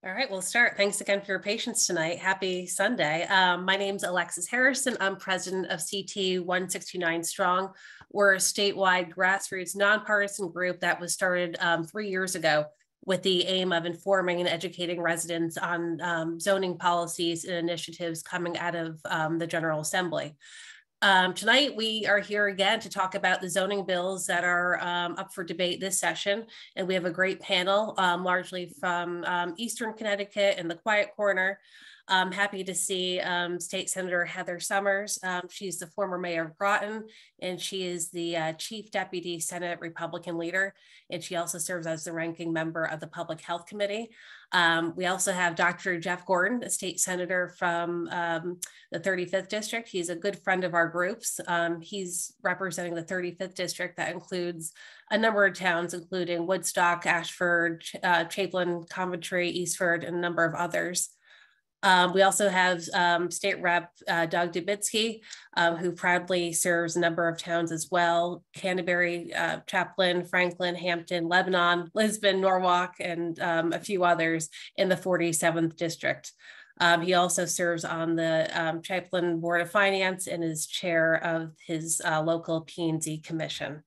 All right, we'll start. Thanks again for your patience tonight. Happy Sunday. My name's Alexis Harrison. I'm president of CT169 Strong. We're a statewide grassroots nonpartisan group that was started 3 years ago with the aim of informing and educating residents on zoning policies and initiatives coming out of the General Assembly. Tonight, we are here again to talk about the zoning bills that are up for debate this session. And we have a great panel, largely from Eastern Connecticut and the Quiet Corner. I'm happy to see State Senator Heather Summers. She's the former mayor of Groton, and she is the Chief Deputy Senate Republican leader. And she also serves as the ranking member of the Public Health Committee. We also have Dr. Jeff Gordon, a state senator from the 35th District. He's a good friend of our groups. He's representing the 35th District that includes a number of towns, including Woodstock, Ashford, Champlin, Coventry, Eastford, and a number of others. We also have State Rep Doug Dubitsky, who proudly serves a number of towns as well: Canterbury, Chaplin, Franklin, Hampton, Lebanon, Lisbon, Norwalk, and a few others in the 47th District. He also serves on the Chaplin Board of Finance and is chair of his local P&Z commission.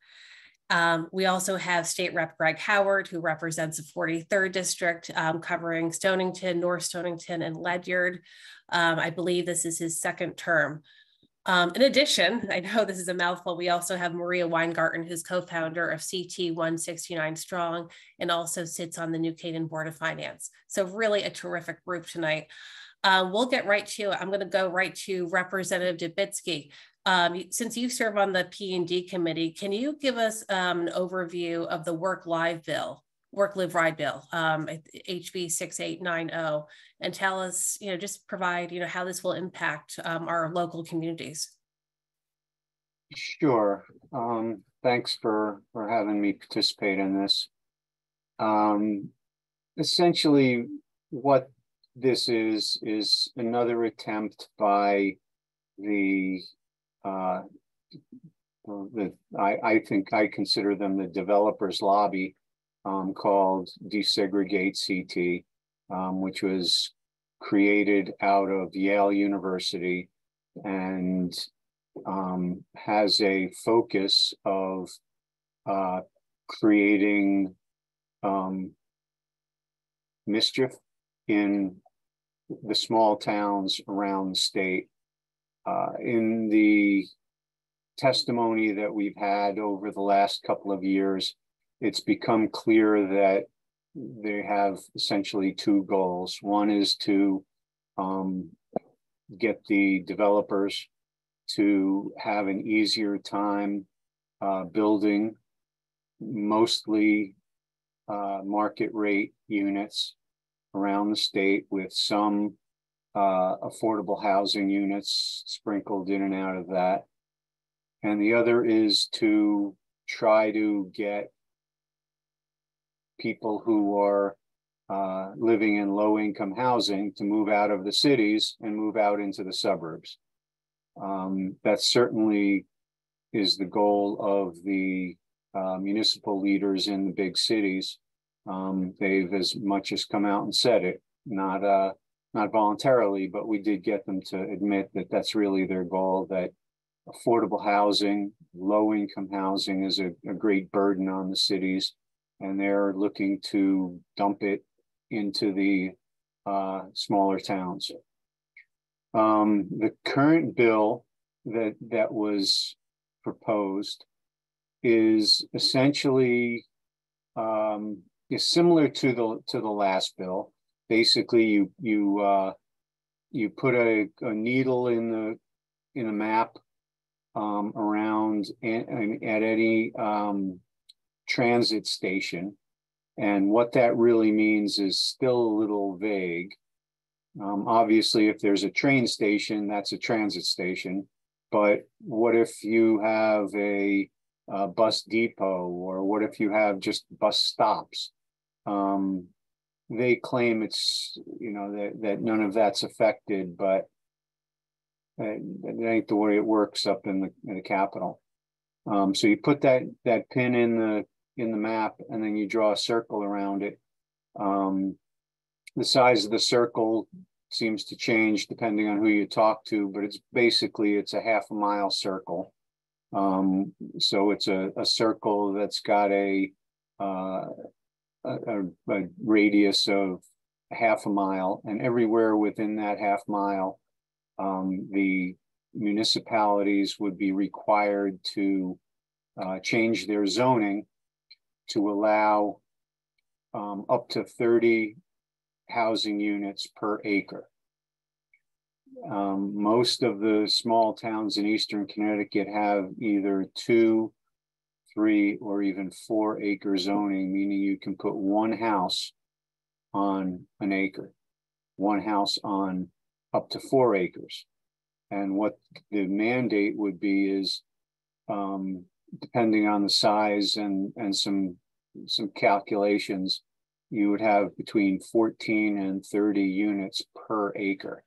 We also have State Rep Greg Howard, who represents the 43rd District, covering Stonington, North Stonington, and Ledyard. I believe this is his second term. In addition, I know this is a mouthful, we also have Maria Weingarten, who's co-founder of CT169 Strong, and also sits on the New Canaan Board of Finance. So really a terrific group tonight. We'll get right to it. I'm going to go right to Representative Dubitsky. Since you serve on the P&D committee, can you give us an overview of the Work-Live Bill, Work-Live-Ride Bill, HB 6890, and tell us, just provide, how this will impact our local communities? Sure. Thanks for having me participate in this. Essentially, what this is another attempt by I think I consider them the developers lobby, called Desegregate CT, which was created out of Yale University and has a focus of creating mischief in the small towns around the state. In the testimony that we've had over the last couple of years, it's become clear that they have essentially two goals. One is to get the developers to have an easier time building mostly market rate units around the state, with some affordable housing units sprinkled in and out of that. And the other is to try to get people who are living in low-income housing to move out of the cities and move out into the suburbs. That certainly is the goal of the municipal leaders in the big cities. They've as much as come out and said it, not voluntarily, but we did get them to admit that that's really their goal, that affordable housing, low-income housing is a great burden on the cities, and they're looking to dump it into the smaller towns. The current bill that was proposed is essentially is similar to the last bill. Basically, you put a needle in a map around at any transit station, and what that really means is still a little vague. Obviously, if there's a train station, that's a transit station. But what if you have a bus depot, or what if you have just bus stops? They claim it's, that none of that's affected, but it ain't the way it works up in the Capitol. So you put that pin in the map, and then you draw a circle around it. The size of the circle seems to change depending on who you talk to, but it's basically, it's a half a mile circle. So it's a circle that's got a radius of half a mile, and everywhere within that half mile, the municipalities would be required to change their zoning to allow up to 30 housing units per acre. Most of the small towns in Eastern Connecticut have either 2, 3, or even 4 acre zoning, meaning you can put one house on an acre, one house on up to 4 acres. And what the mandate would be is, depending on the size and some calculations, you would have between 14 and 30 units per acre,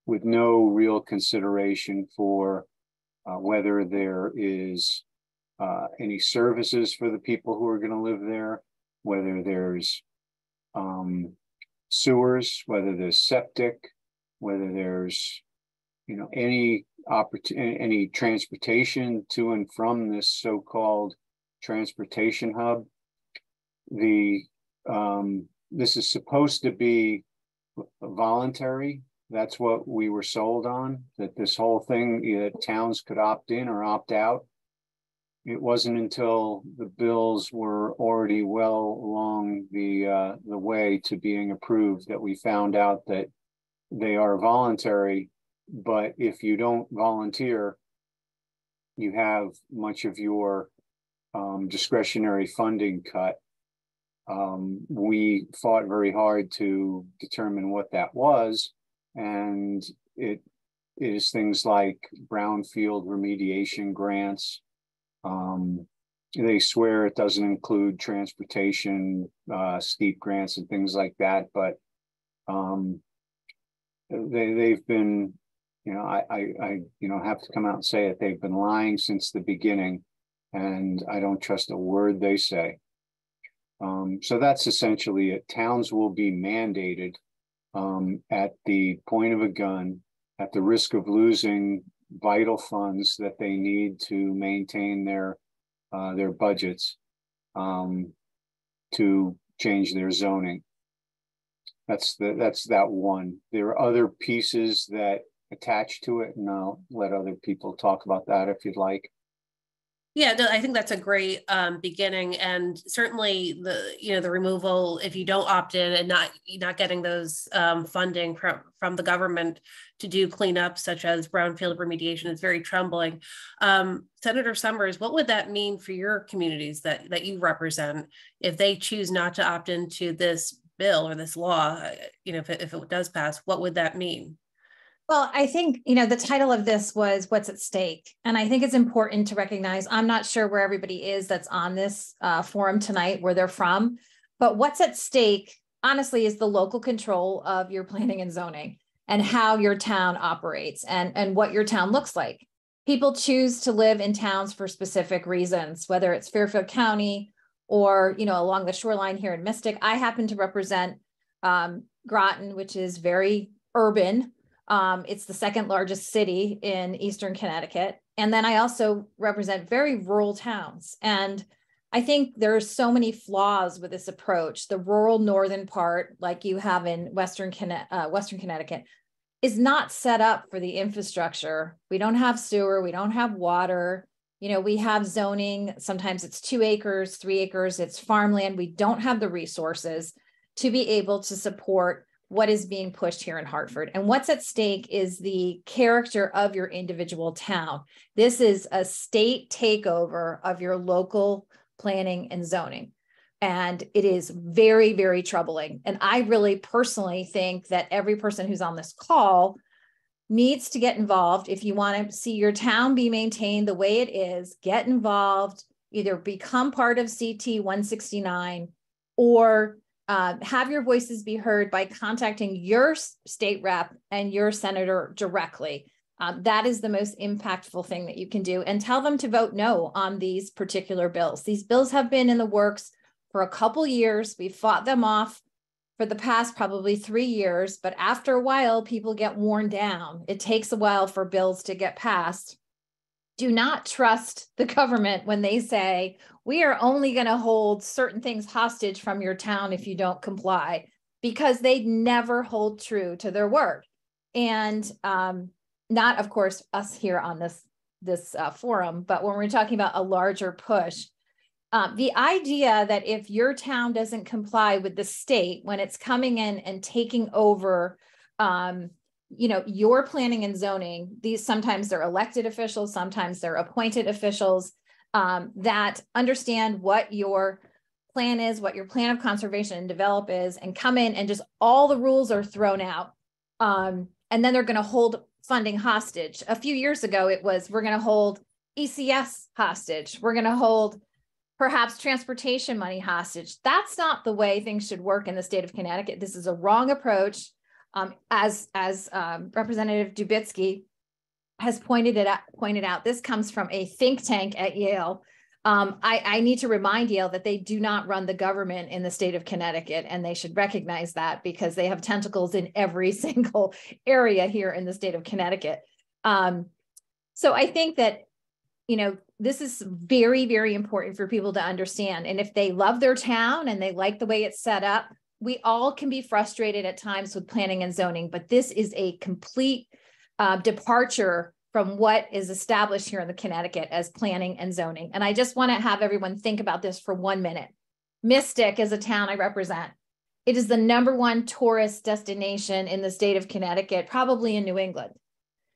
with no real consideration for whether there is any services for the people who are going to live there, whether there's sewers, whether there's septic, whether there's, you know, any transportation to and from this so-called transportation hub. This is supposed to be voluntary. That's what we were sold on, that this whole thing, either towns could opt in or opt out. It wasn't until the bills were already well along the way to being approved that we found out that they are voluntary, but if you don't volunteer, you have much of your discretionary funding cut. We fought very hard to determine what that was, and it is things like brownfield remediation grants. They swear it doesn't include transportation, steep grants and things like that, but they've been, you know, I have to come out and say it. They've been lying since the beginning, and I don't trust a word they say. So that's essentially it. Towns will be mandated at the point of a gun, at the risk of losing vital funds that they need to maintain their budgets, to change their zoning. That's that one. There are other pieces that attach to it, and I'll let other people talk about that if you'd like. Yeah, no, I think that's a great beginning, and certainly the removal, if you don't opt in and not getting those funding from the government to do cleanup such as brownfield remediation is very troubling. Senator Summers, what would that mean for your communities that you represent if they choose not to opt into this bill or this law? If it does pass, what would that mean? Well, I think, the title of this was What's at Stake. And I think it's important to recognize, I'm not sure where everybody is that's on this forum tonight, where they're from, but what's at stake, honestly, is the local control of your planning and zoning and how your town operates and what your town looks like. People choose to live in towns for specific reasons, whether it's Fairfield County or, along the shoreline here in Mystic. I happen to represent Groton, which is very urban. It's the second largest city in Eastern Connecticut. And then I also represent very rural towns. And I think there's so many flaws with this approach. The rural northern part, like you have in Western Connecticut, is not set up for the infrastructure. We don't have sewer, we don't have water. We have zoning. Sometimes it's 2 acres, 3 acres, it's farmland. We don't have the resources to be able to support what is being pushed here in Hartford. And what's at stake is the character of your individual town. This is a state takeover of your local planning and zoning. And it is very, very troubling. And I really personally think that every person who's on this call needs to get involved. If you want to see your town be maintained the way it is, get involved, either become part of CT169 or have your voices be heard by contacting your state rep and your senator directly. That is the most impactful thing that you can do, and tell them to vote no on these particular bills. These bills have been in the works for a couple years. We fought them off for the past probably 3 years, but after a while, people get worn down. It takes a while for bills to get passed. Do not trust the government when they say, we are only going to hold certain things hostage from your town if you don't comply, because they never hold true to their word. And not, of course, us here on this forum, but when we're talking about a larger push, the idea that if your town doesn't comply with the state when it's coming in and taking over, your planning and zoning, these sometimes they're elected officials, sometimes they're appointed officials that understand what your plan is, what your plan of conservation and develop is, and come in and just all the rules are thrown out. And then they're going to hold funding hostage. A few years ago, it was, we're going to hold ECS hostage. We're going to hold perhaps transportation money hostage. That's not the way things should work in the state of Connecticut. This is a wrong approach. As Representative Dubitsky has pointed out, this comes from a think tank at Yale. I need to remind Yale that they do not run the government in the state of Connecticut, and they should recognize that because they have tentacles in every single area here in the state of Connecticut. So I think that, this is very, very important for people to understand. And if they love their town and they like the way it's set up, we all can be frustrated at times with planning and zoning, but this is a complete departure from what is established here in the Connecticut as planning and zoning. And I just want to have everyone think about this for 1 minute. Mystic is a town I represent. It is the #1 tourist destination in the state of Connecticut, probably in New England.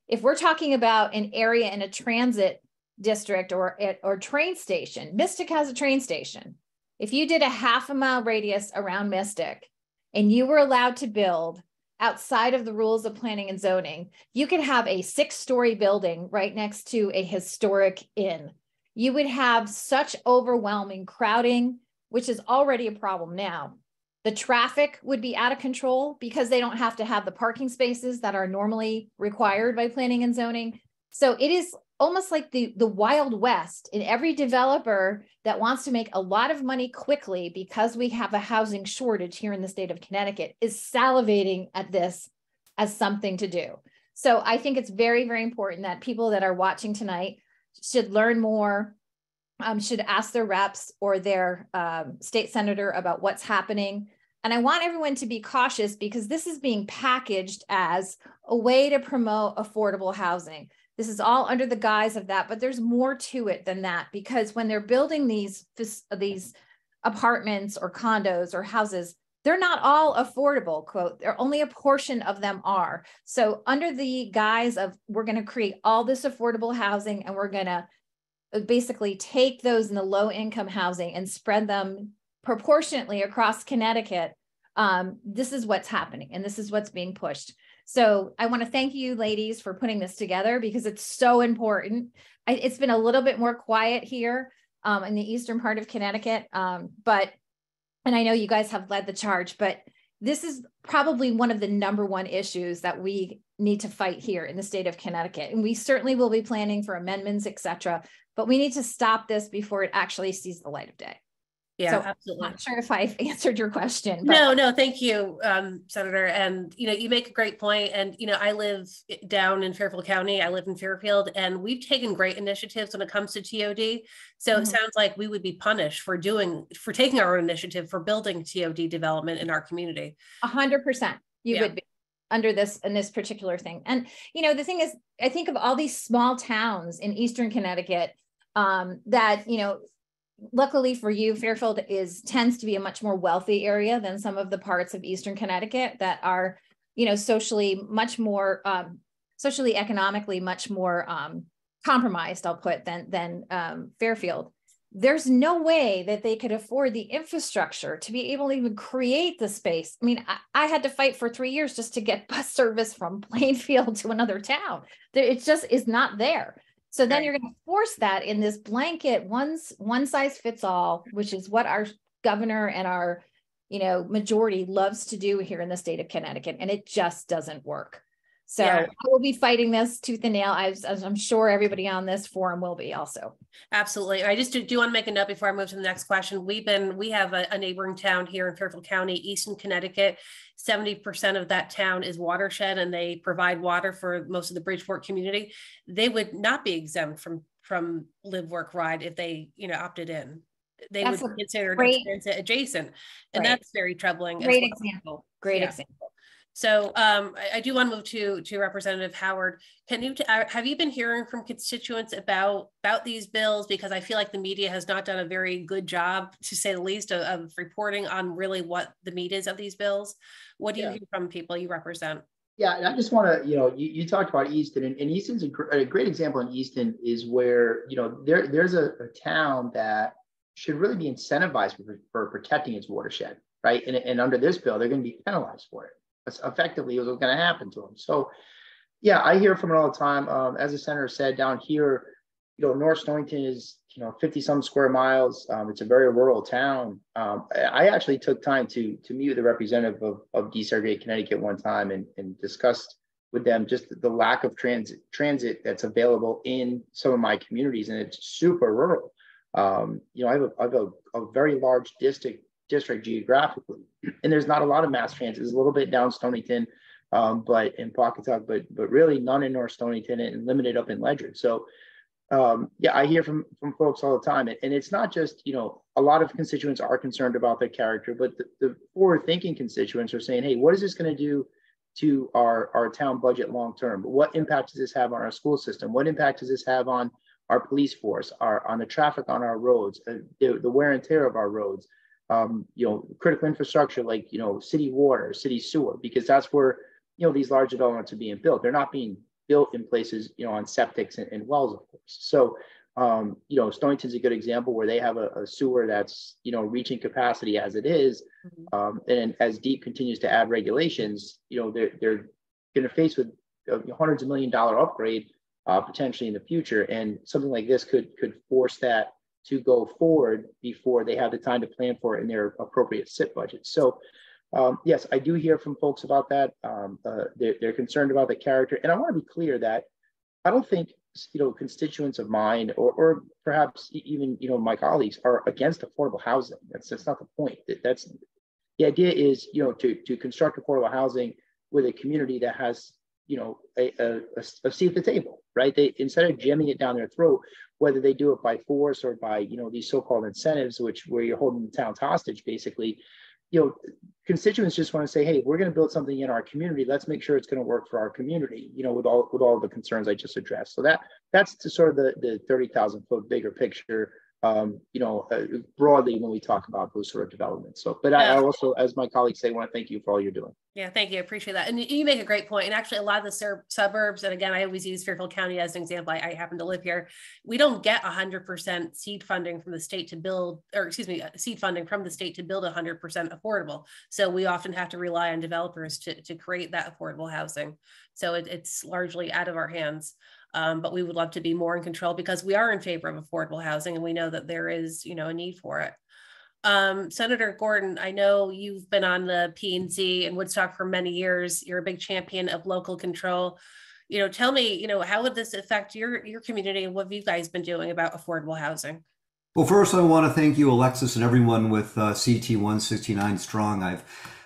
If we're talking about an area in a transit district or train station, Mystic has a train station. If you did a half a mile radius around Mystic and you were allowed to build outside of the rules of planning and zoning, you could have a 6-story building right next to a historic inn. You would have such overwhelming crowding, which is already a problem now. The traffic would be out of control because they don't have to have the parking spaces that are normally required by planning and zoning. So it is almost like the Wild West, and every developer that wants to make a lot of money quickly because we have a housing shortage here in the state of Connecticut is salivating at this as something to do. So I think it's very, very important that people that are watching tonight should learn more, should ask their reps or their state senator about what's happening. And I want everyone to be cautious because this is being packaged as a way to promote affordable housing. This is all under the guise of that, but there's more to it than that, because when they're building these apartments or condos or houses, they're not all affordable, quote, they're only a portion of them are. So under the guise of, we're going to create all this affordable housing and we're going to basically take those in the low income housing and spread them proportionately across Connecticut, this is what's happening and this is what's being pushed. So I want to thank you ladies for putting this together because it's so important. It's been a little bit more quiet here in the eastern part of Connecticut, and I know you guys have led the charge, but this is probably one of the #1 issues that we need to fight here in the state of Connecticut. And we certainly will be planning for amendments, et cetera, but we need to stop this before it actually sees the light of day. Yeah, so absolutely. I'm not sure if I've answered your question. But No, thank you, Senator. And, you make a great point. And, I live down in Fairfield County. I live in Fairfield, and we've taken great initiatives when it comes to TOD. So It sounds like we would be punished for taking our own initiative for building TOD development in our community. 100%. You would be under this in this particular thing. And, the thing is, I think of all these small towns in Eastern Connecticut that, luckily for you, Fairfield tends to be a much more wealthy area than some of the parts of Eastern Connecticut that are, socially economically much more compromised, I'll put, than Fairfield. There's no way that they could afford the infrastructure to be able to even create the space. I mean, I had to fight for 3 years just to get bus service from Plainfield to another town. It just is not there. So then you're going to force that in this blanket one size fits all, which is what our governor and our, majority loves to do here in the state of Connecticut. And it just doesn't work. So Yeah. I will be fighting this tooth and nail, as I'm sure everybody on this forum will be also. Absolutely. I just do want to make a note before I move to the next question. We have a neighboring town here in Fairfield County, Easton, Connecticut. 70% of that town is watershed, and they provide water for most of the Bridgeport community. They would not be exempt from live, work, ride if they, opted in. They would be considered transit adjacent, and that's very troubling. Great example. Great example. So I do want to move to Representative Howard. Have you been hearing from constituents about these bills? Because I feel like the media has not done a very good job, to say the least, of reporting on really what the meat is of these bills. What do you hear from people you represent? Yeah, and I just want to, you talked about Easton, and Easton's a great example. In Easton is where, there's a town that should really be incentivized for protecting its watershed, right? And under this bill, they're going to be penalized for it. That's effectively what's going to happen to them. So, yeah, I hear from it all the time. As the senator said, down here, North Stonington is, 50-some square miles. It's a very rural town. I actually took time to meet with a representative of desegregated Connecticut one time and discussed with them just the lack of transit that's available in some of my communities, and it's super rural. I have a very large district geographically, and there's not a lot of mass transit. There's a little bit down Stonington, but in Pawcatuck, but really none in North Stonington, and limited up in Ledger. So I hear from folks all the time, and it's not just, a lot of constituents are concerned about their character, but the forward-thinking constituents are saying, hey, what is this going to do to our town budget long term? What impact does this have on our school system? What impact does this have on our police force, on the traffic on our roads, the wear and tear of our roads? Critical infrastructure like, city water, city sewer, because that's where, these large developments are being built. They're not being built in places, on septics and wells, of course. So, Stonington's a good example where they have a sewer that's, reaching capacity as it is. And as DEEP continues to add regulations, they're going to face with hundreds of $1 million upgrade potentially in the future. And something like this could force that to go forward before they have the time to plan for it in their appropriate SIP budget. So yes, I do hear from folks about that. They're concerned about the character. And I want to be clear that I don't think, constituents of mine or perhaps even, my colleagues are against affordable housing. That's not the point. That's the idea is, to construct affordable housing with a community that has, a seat at the table, right? They, instead of jamming it down their throat, whether they do it by force or by, these so-called incentives, where you're holding the towns hostage, basically, constituents just want to say, hey, we're going to build something in our community. Let's make sure it's going to work for our community, with all the concerns I just addressed. So that's to sort of the 30,000-foot bigger picture, broadly when we talk about those sort of developments. So, but I also, as my colleagues say, want to thank you for all you're doing. Yeah, thank you. I appreciate that. And you make a great point. And actually, a lot of the suburbs, and again, I always use Fairfield County as an example. I happen to live here. We don't get 100% seed funding from the state to build, seed funding from the state to build 100% affordable. So we often have to rely on developers to create that affordable housing. So it's largely out of our hands. But we would love to be more in control, because we are in favor of affordable housing, and we know that there is, a need for it. Senator Gordon, I know you've been on the P&Z in Woodstock for many years. You're a big champion of local control. Tell me, how would this affect your community, and what have you guys been doing about affordable housing? Well, first, I want to thank you, Alexis, and everyone with CT169 Strong.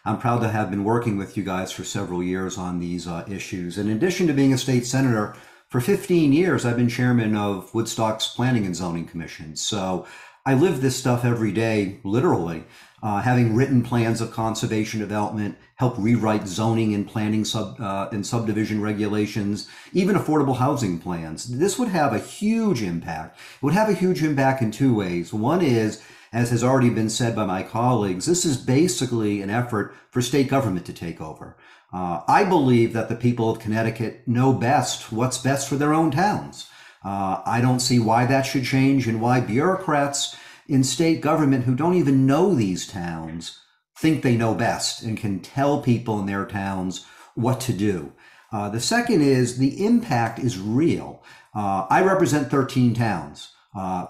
I'm proud to have been working with you guys for several years on these issues. In addition to being a state senator, for 15 years, I've been chairman of Woodstock's Planning and Zoning Commission. So I live this stuff every day, literally, having written plans of conservation development, help rewrite zoning and planning and subdivision regulations, even affordable housing plans. This would have a huge impact. It would have a huge impact in two ways. One is, as has already been said by my colleagues, this is basically an effort for state government to take over. I believe that the people of Connecticut know best what's best for their own towns. I don't see why that should change, and why bureaucrats in state government who don't even know these towns think they know best and can tell people in their towns what to do. The second is the impact is real. I represent 13 towns.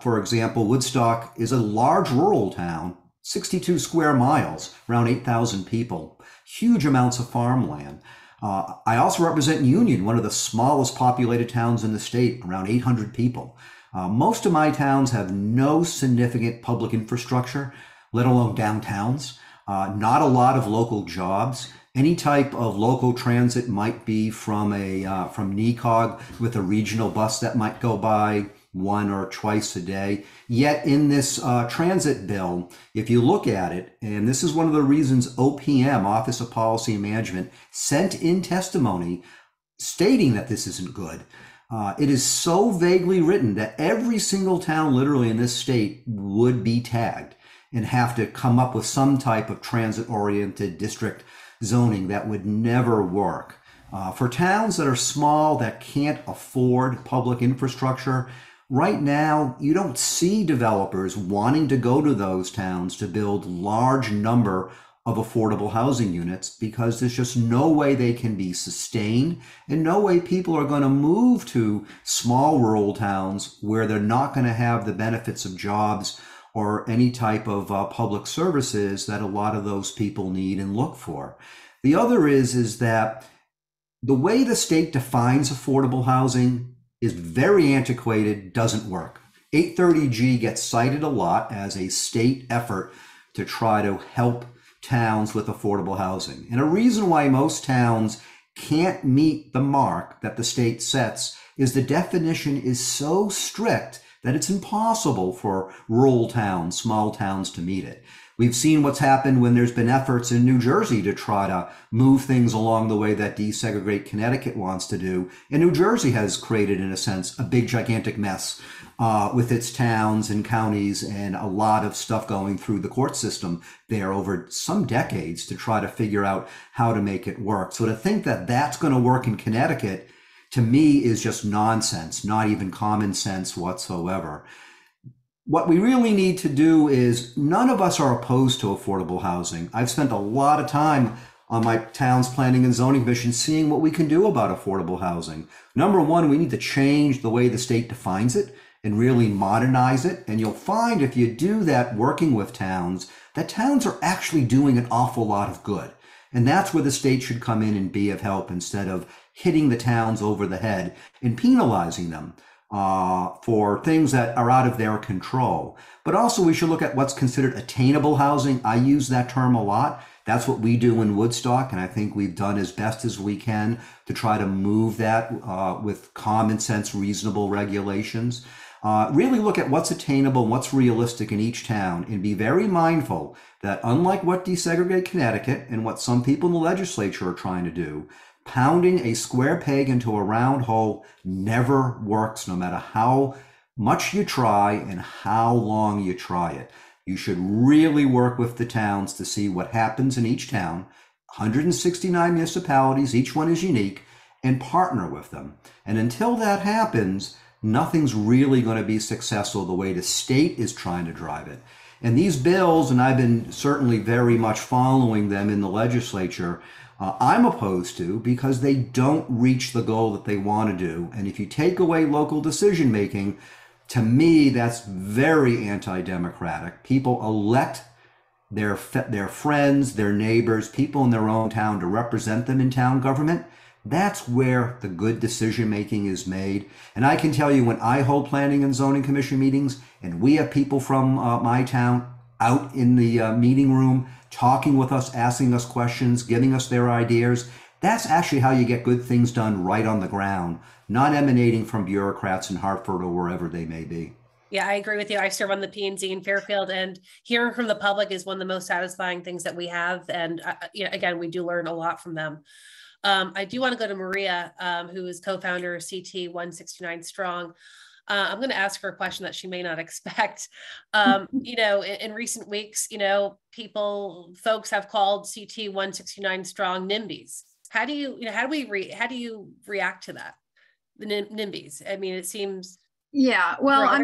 For example, Woodstock is a large rural town, 62 square miles, around 8,000 people, huge amounts of farmland. I also represent Union, one of the smallest populated towns in the state, around 800 people. Most of my towns have no significant public infrastructure, let alone downtowns, not a lot of local jobs. Any type of local transit might be from NECOG with a regional bus that might go by one or twice a day. Yet in this transit bill, if you look at it, and this is one of the reasons OPM, Office of Policy and Management, sent in testimony stating that this isn't good. It is so vaguely written that every single town literally in this state would be tagged and have to come up with some type of transit-oriented district zoning that would never work. For towns that are small, that can't afford public infrastructure, right now, you don't see developers wanting to go to those towns to build large number of affordable housing units because there's just no way they can be sustained and no way people are going to move to small rural towns where they're not going to have the benefits of jobs or any type of public services that a lot of those people need and look for. The other is that the way the state defines affordable housing is very antiquated, doesn't work. 830G gets cited a lot as a state effort to try to help towns with affordable housing. And a reason why most towns can't meet the mark that the state sets is the definition is so strict that it's impossible for rural towns, small towns to meet it. We've seen what's happened when there's been efforts in New Jersey to try to move things along the way that desegregate Connecticut wants to do. And New Jersey has created, in a sense, a big, gigantic mess with its towns and counties and a lot of stuff going through the court system there over some decades to try to figure out how to make it work. So to think that that's going to work in Connecticut, to me, is just nonsense, not even common sense whatsoever. What we really need to do is, none of us are opposed to affordable housing. I've spent a lot of time on my town's planning and zoning commission seeing what we can do about affordable housing. Number one, we need to change the way the state defines it and really modernize it. And you'll find if you do that working with towns, that towns are actually doing an awful lot of good. And that's where the state should come in and be of help instead of hitting the towns over the head and penalizing them for things that are out of their control. But also we should look at what's considered attainable housing. I use that term a lot. That's what we do in Woodstock, and I think we've done as best as we can to try to move that with common sense, reasonable regulations. Really look at what's attainable and what's realistic in each town and be very mindful that unlike what desegregate Connecticut and what some people in the legislature are trying to do, pounding a square peg into a round hole never works, no matter how much you try and how long you try it. You should really work with the towns to see what happens in each town. 169 municipalities, each one is unique, and partner with them. And until that happens, nothing's really going to be successful the way the state is trying to drive it. And these bills, and I've been certainly very much following them in the legislature, I'm opposed to because they don't reach the goal that they want to do. And if you take away local decision making, to me, that's very anti-democratic. People elect their friends, their neighbors, people in their own town to represent them in town government. That's where the good decision making is made. And I can tell you, when I hold planning and zoning commission meetings and we have people from my town out in the meeting room talking with us, asking us questions, giving us their ideas, that's actually how you get good things done right on the ground, not emanating from bureaucrats in Hartford or wherever they may be. Yeah, I agree with you. I serve on the P&Z in Fairfield, and hearing from the public is one of the most satisfying things that we have. And again, we do learn a lot from them. I do want to go to Maria, who is co-founder of CT169 Strong. I'm going to ask her a question that she may not expect. In recent weeks, folks have called CT169 Strong NIMBYs. How do you react to that? The NIMBYs. I mean, it seems. Yeah, well,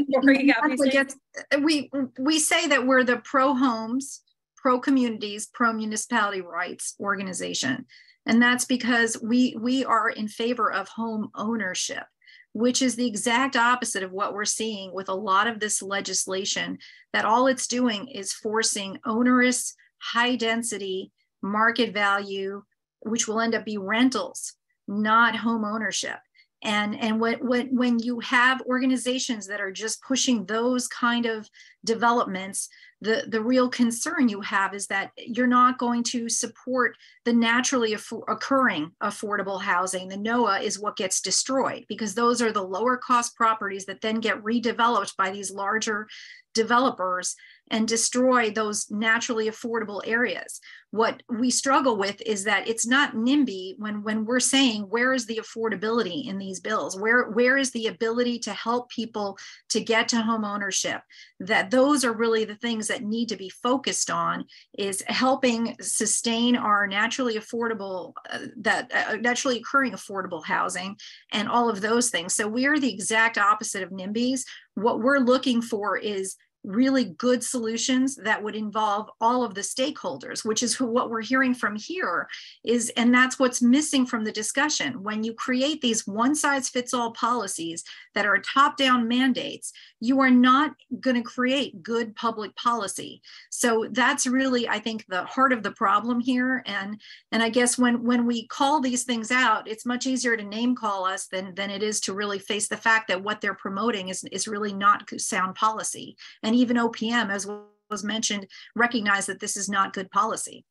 we say that we're the pro homes, pro communities, pro municipality rights organization. And that's because we are in favor of home ownership, which is the exact opposite of what we're seeing with a lot of this legislation, that all it's doing is forcing onerous, high density, market value which will end up be rentals, not home ownership. And when you have organizations that are just pushing those kind of developments, the real concern you have is that you're not going to support the naturally occurring affordable housing. The NOAA is what gets destroyed, because those are the lower cost properties that then get redeveloped by these larger developers and destroy those naturally affordable areas. What we struggle with is that it's not NIMBY when we're saying, where is the affordability in these bills? Where is the ability to help people to get to home ownership? That those are really the things that need to be focused on, is helping sustain our naturally affordable, naturally occurring affordable housing and all of those things. So we are the exact opposite of NIMBYs. What we're looking for is really good solutions that would involve all of the stakeholders, which is what we're hearing from here is, and that's what's missing from the discussion. When you create these one-size-fits-all policies that are top-down mandates, you are not going to create good public policy. So that's really, I think, the heart of the problem here. And I guess when we call these things out, it's much easier to name call us than it is to really face the fact that what they're promoting is really not sound policy. And even OPM, as was mentioned, recognize that this is not good policy.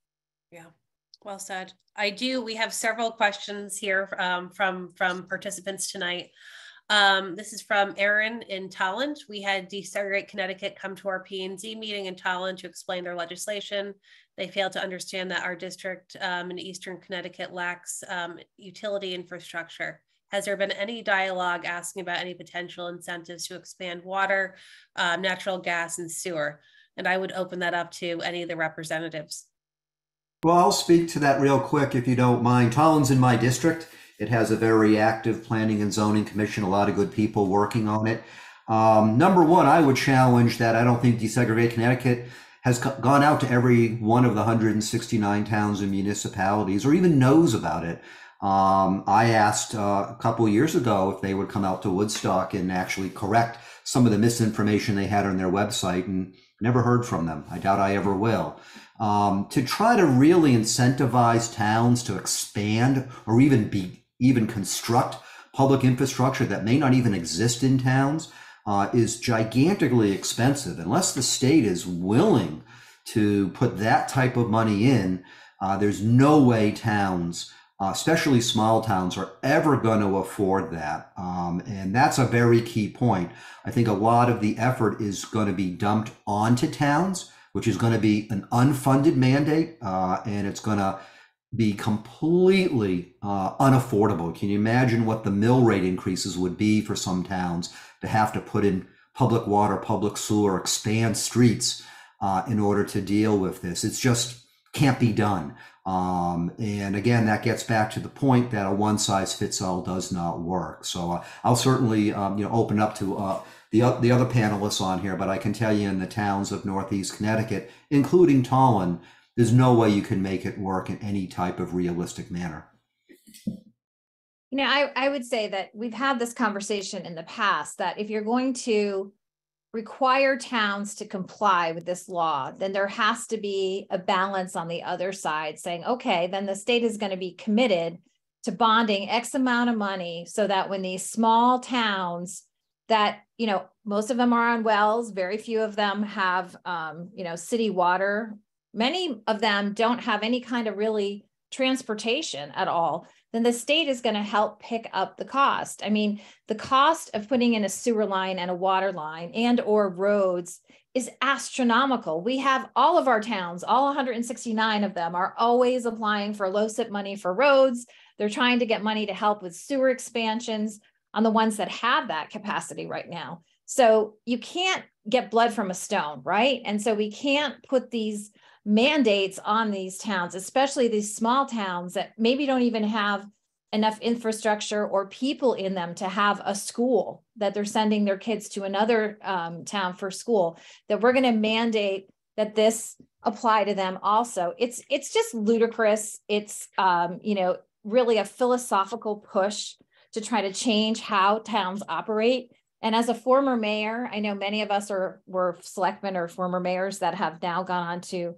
Yeah, well said. We have several questions here from participants tonight. This is from Aaron in Tolland. We had Desegregate Connecticut come to our P&Z meeting in Tolland to explain their legislation. They failed to understand that our district in Eastern Connecticut lacks utility infrastructure. Has there been any dialogue asking about any potential incentives to expand water, natural gas, and sewer? And I would open that up to any of the representatives. Well, I'll speak to that real quick if you don't mind. Tolland's in my district. It has a very active planning and zoning commission, a lot of good people working on it. Number one, I would challenge that I don't think Desegregate Connecticut has gone out to every one of the 169 towns and municipalities or even knows about it. I asked a couple of years ago if they would come out to Woodstock and actually correct some of the misinformation they had on their website, and never heard from them. I doubt I ever will. To try to really incentivize towns to expand or even construct public infrastructure that may not even exist in towns is gigantically expensive. Unless the state is willing to put that type of money in, there's no way towns, especially small towns, are ever going to afford that. And that's a very key point. I think a lot of the effort is going to be dumped onto towns, which is going to be an unfunded mandate, and it's going to be completely unaffordable. Can you imagine what the mill rate increases would be for some towns to have to put in public water, public sewer, expand streets in order to deal with this? It's just can't be done. And again, that gets back to the point that a one-size-fits-all does not work. So I'll certainly open up to the other panelists on here, but I can tell you in the towns of Northeast Connecticut, including Tolland, there's no way you can make it work in any type of realistic manner. You know, I would say that we've had this conversation in the past that if you're going to require towns to comply with this law, then there has to be a balance on the other side saying, okay, then the state is going to be committed to bonding X amount of money so that when these small towns that, most of them are on wells, very few of them have, city water. Many of them don't have any kind of really transportation at all. Then the state is going to help pick up the cost. I mean, the cost of putting in a sewer line and a water line and or roads is astronomical. We have all of our towns, all 169 of them are always applying for LoCIP money for roads. They're trying to get money to help with sewer expansions on the ones that have that capacity right now. So you can't get blood from a stone, right? And so we can't put these mandates on these towns, especially these small towns that maybe don't even have enough infrastructure or people in them to have a school that they're sending their kids to another town for school, that we're going to mandate that this apply to them also. It's just ludicrous. It's, really a philosophical push to try to change how towns operate. And as a former mayor, I know many of us were selectmen or former mayors that have now gone on to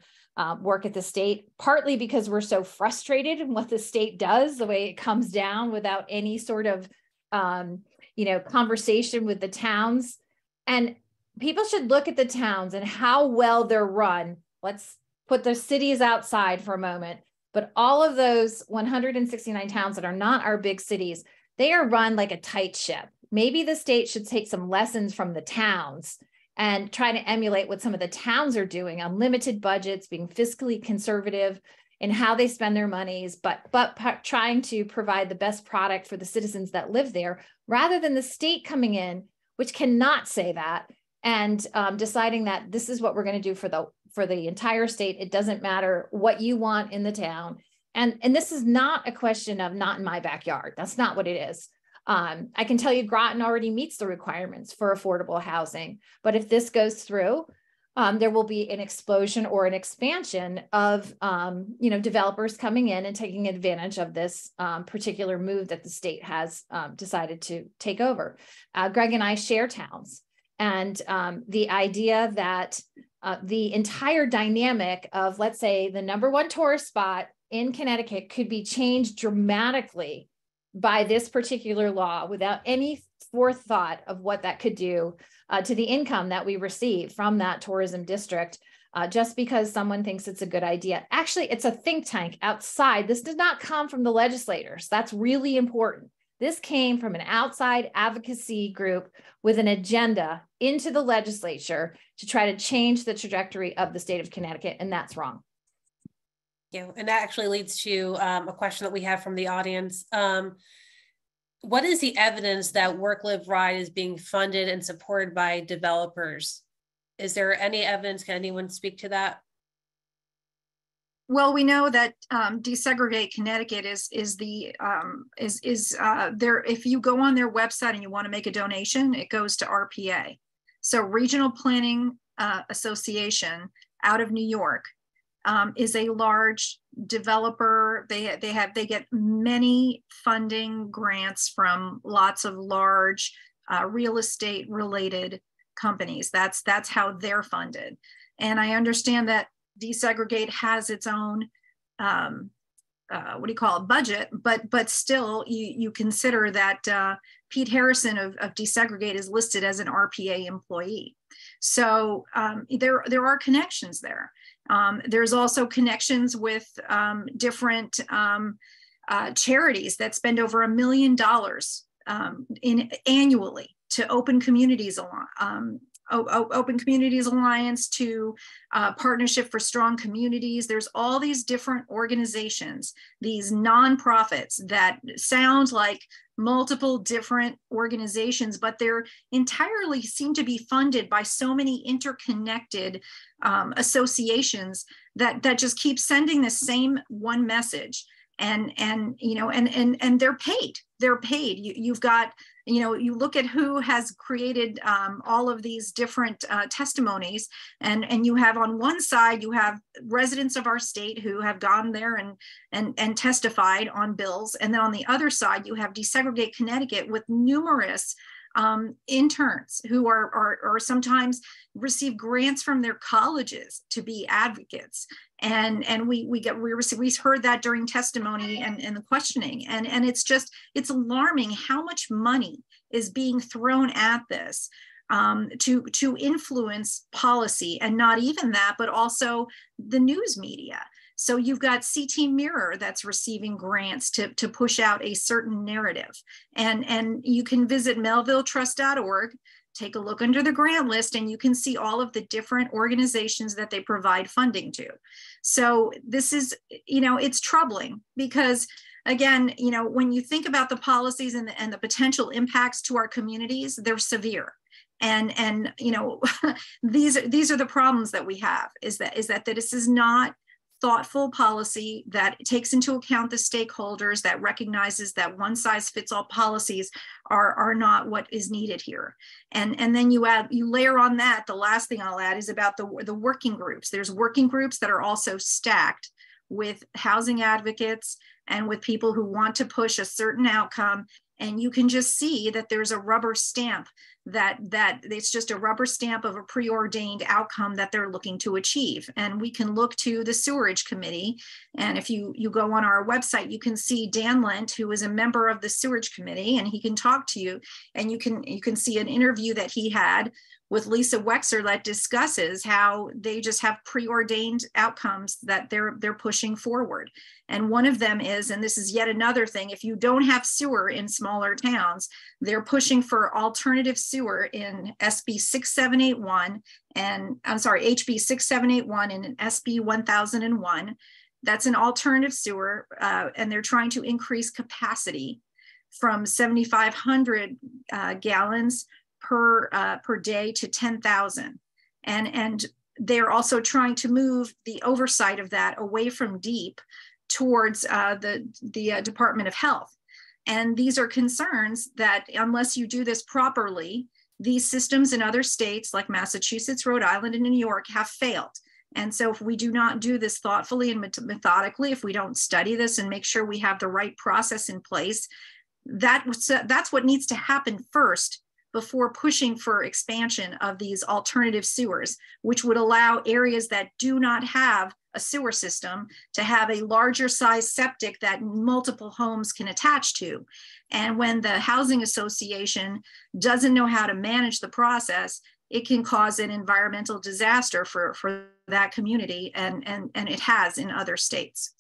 work at the state, partly because we're so frustrated in what the state does, the way it comes down without any sort of, conversation with the towns. And people should look at the towns and how well they're run. Let's put the cities outside for a moment, but all of those 169 towns that are not our big cities, they are run like a tight ship. Maybe the state should take some lessons from the towns and try to emulate what some of the towns are doing on limited budgets, being fiscally conservative in how they spend their monies, but trying to provide the best product for the citizens that live there, rather than the state coming in, which cannot say that, and deciding that this is what we're going to do for the entire state. It doesn't matter what you want in the town. And this is not a question of not in my backyard. That's not what it is. I can tell you Groton already meets the requirements for affordable housing, but if this goes through, there will be an explosion or an expansion of, developers coming in and taking advantage of this particular move that the state has decided to take over. Greg and I share towns, and the idea that the entire dynamic of, let's say, the #1 tourist spot in Connecticut could be changed dramatically by this particular law without any forethought of what that could do to the income that we receive from that tourism district, just because someone thinks it's a good idea. Actually, it's a think tank outside. This did not come from the legislators. That's really important. This came from an outside advocacy group with an agenda into the legislature to try to change the trajectory of the state of Connecticut, and that's wrong. Yeah, and that actually leads to a question that we have from the audience. What is the evidence that Work, Live, Ride is being funded and supported by developers? Is there any evidence? Can anyone speak to that? Well, we know that Desegregate Connecticut is there. If you go on their website and you want to make a donation, it goes to RPA. So Regional Planning Association out of New York is a large developer. They get many funding grants from lots of large real estate related companies. That's how they're funded. And I understand that Desegregate has its own budget, but still you consider that Pete Harrison of Desegregate is listed as an RPA employee. So there are connections there. There's also connections with different charities that spend over $1 million annually to Open Communities Alliance, to Partnership for Strong Communities. There's all these different organizations, these nonprofits that sound like multiple different organizations, but they're entirely seem to be funded by so many interconnected associations that just keep sending the same one message. And they're paid. They're paid. You've got, you look at who has created all of these different testimonies, and you have on one side, you have residents of our state who have gone there and testified on bills. And then on the other side, you have Desegregate Connecticut with numerous interns who are sometimes receive grants from their colleges to be advocates. And we heard that during testimony and the questioning. And it's alarming how much money is being thrown at this to influence policy, and not even that, but also the news media. So you've got CT Mirror that's receiving grants to push out a certain narrative. And you can visit melvilletrust.org, take a look under the grant list, and you can see all of the different organizations that they provide funding to. So this is, it's troubling because, again, when you think about the policies and the potential impacts to our communities, they're severe. And these are the problems that we have, is that this is not thoughtful policy that takes into account the stakeholders, that recognizes that one size fits all policies are not what is needed here. And then you layer on that, the last thing I'll add is about the working groups. There's working groups that are also stacked with housing advocates and with people who want to push a certain outcome. And you can just see that there's a rubber stamp that it's just a rubber stamp of a preordained outcome that they're looking to achieve. And we can look to the sewerage committee. And if you go on our website, you can see Dan Lent, who is a member of the sewerage committee, and he can talk to you. And you can see an interview that he had with Lisa Wexer that discusses how they just have preordained outcomes that they're pushing forward. And one of them is, and this is yet another thing, if you don't have sewer in smaller towns, they're pushing for alternative sewer in SB 6781 and HB 6781 and an SB 1001. That's an alternative sewer, and they're trying to increase capacity from 7,500 gallons per day to 10,000. And they're also trying to move the oversight of that away from DEEP towards the Department of Health. And these are concerns that unless you do this properly, these systems in other states like Massachusetts, Rhode Island, and New York have failed. And so if we do not do this thoughtfully and methodically, if we don't study this and make sure we have the right process in place, that's what needs to happen first before pushing for expansion of these alternative sewers, which would allow areas that do not have a sewer system to have a larger size septic that multiple homes can attach to. And when the housing association doesn't know how to manage the process, it can cause an environmental disaster for that community, and it has in other states.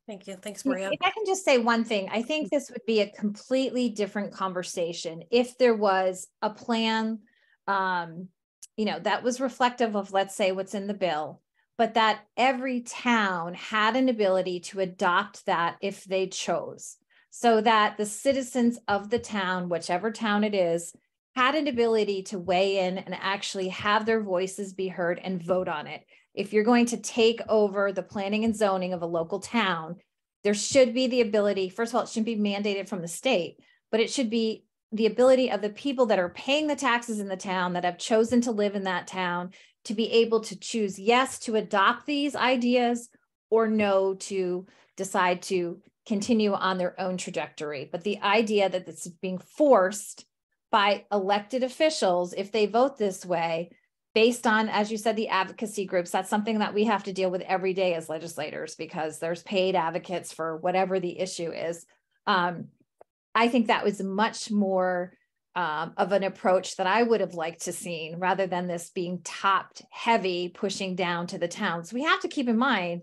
Thank you. Thanks, Maria. If I can just say one thing, I think this would be a completely different conversation if there was a plan, that was reflective of, let's say, what's in the bill, but that every town had an ability to adopt that if they chose, so that the citizens of the town, whichever town it is, had an ability to weigh in and actually have their voices be heard and vote on it. If you're going to take over the planning and zoning of a local town, there should be the ability, first of all, it shouldn't be mandated from the state, but it should be the ability of the people that are paying the taxes in the town, that have chosen to live in that town, to be able to choose yes to adopt these ideas, or no to decide to continue on their own trajectory. But the idea that this is being forced by elected officials, if they vote this way, based on, as you said, the advocacy groups, that's something that we have to deal with every day as legislators, because there's paid advocates for whatever the issue is. I think that was much more of an approach that I would have liked to seen, rather than this being topped heavy, pushing down to the towns. We have to keep in mind,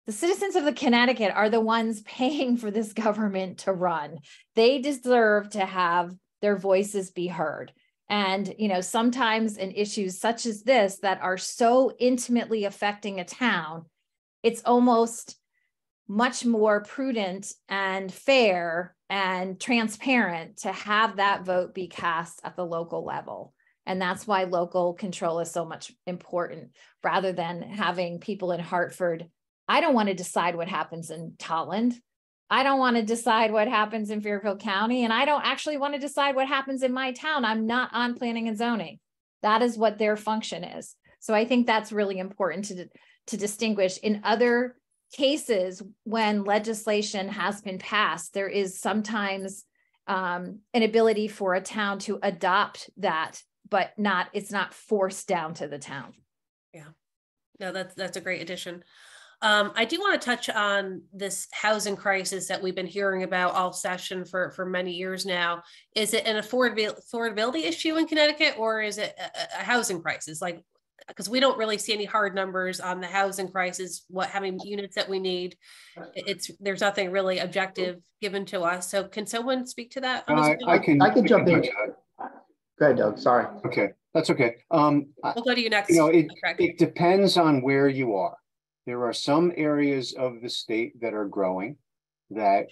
the citizens of the Connecticut are the ones paying for this government to run. They deserve to have their voices be heard. And, sometimes in issues such as this that are so intimately affecting a town, it's almost much more prudent and fair and transparent to have that vote be cast at the local level. And that's why local control is so much important, rather than having people in Hartford. I don't want to decide what happens in Tolland. I don't want to decide what happens in Fairfield County, and I don't actually want to decide what happens in my town. I'm not on planning and zoning. That is what their function is. So I think that's really important to distinguish. In other cases, when legislation has been passed, there is sometimes an ability for a town to adopt that, but it's not forced down to the town. Yeah, no, that's a great addition. I do want to touch on this housing crisis that we've been hearing about all session for many years now. Is it an affordability issue in Connecticut, or is it a housing crisis? Because we don't really see any hard numbers on the housing crisis, how many units that we need. There's nothing really objective given to us. So can someone speak to that? I can jump in. Go ahead, Doug. Sorry. Okay, that's okay. We'll go to you next. It depends on where you are. There are some areas of the state that are growing that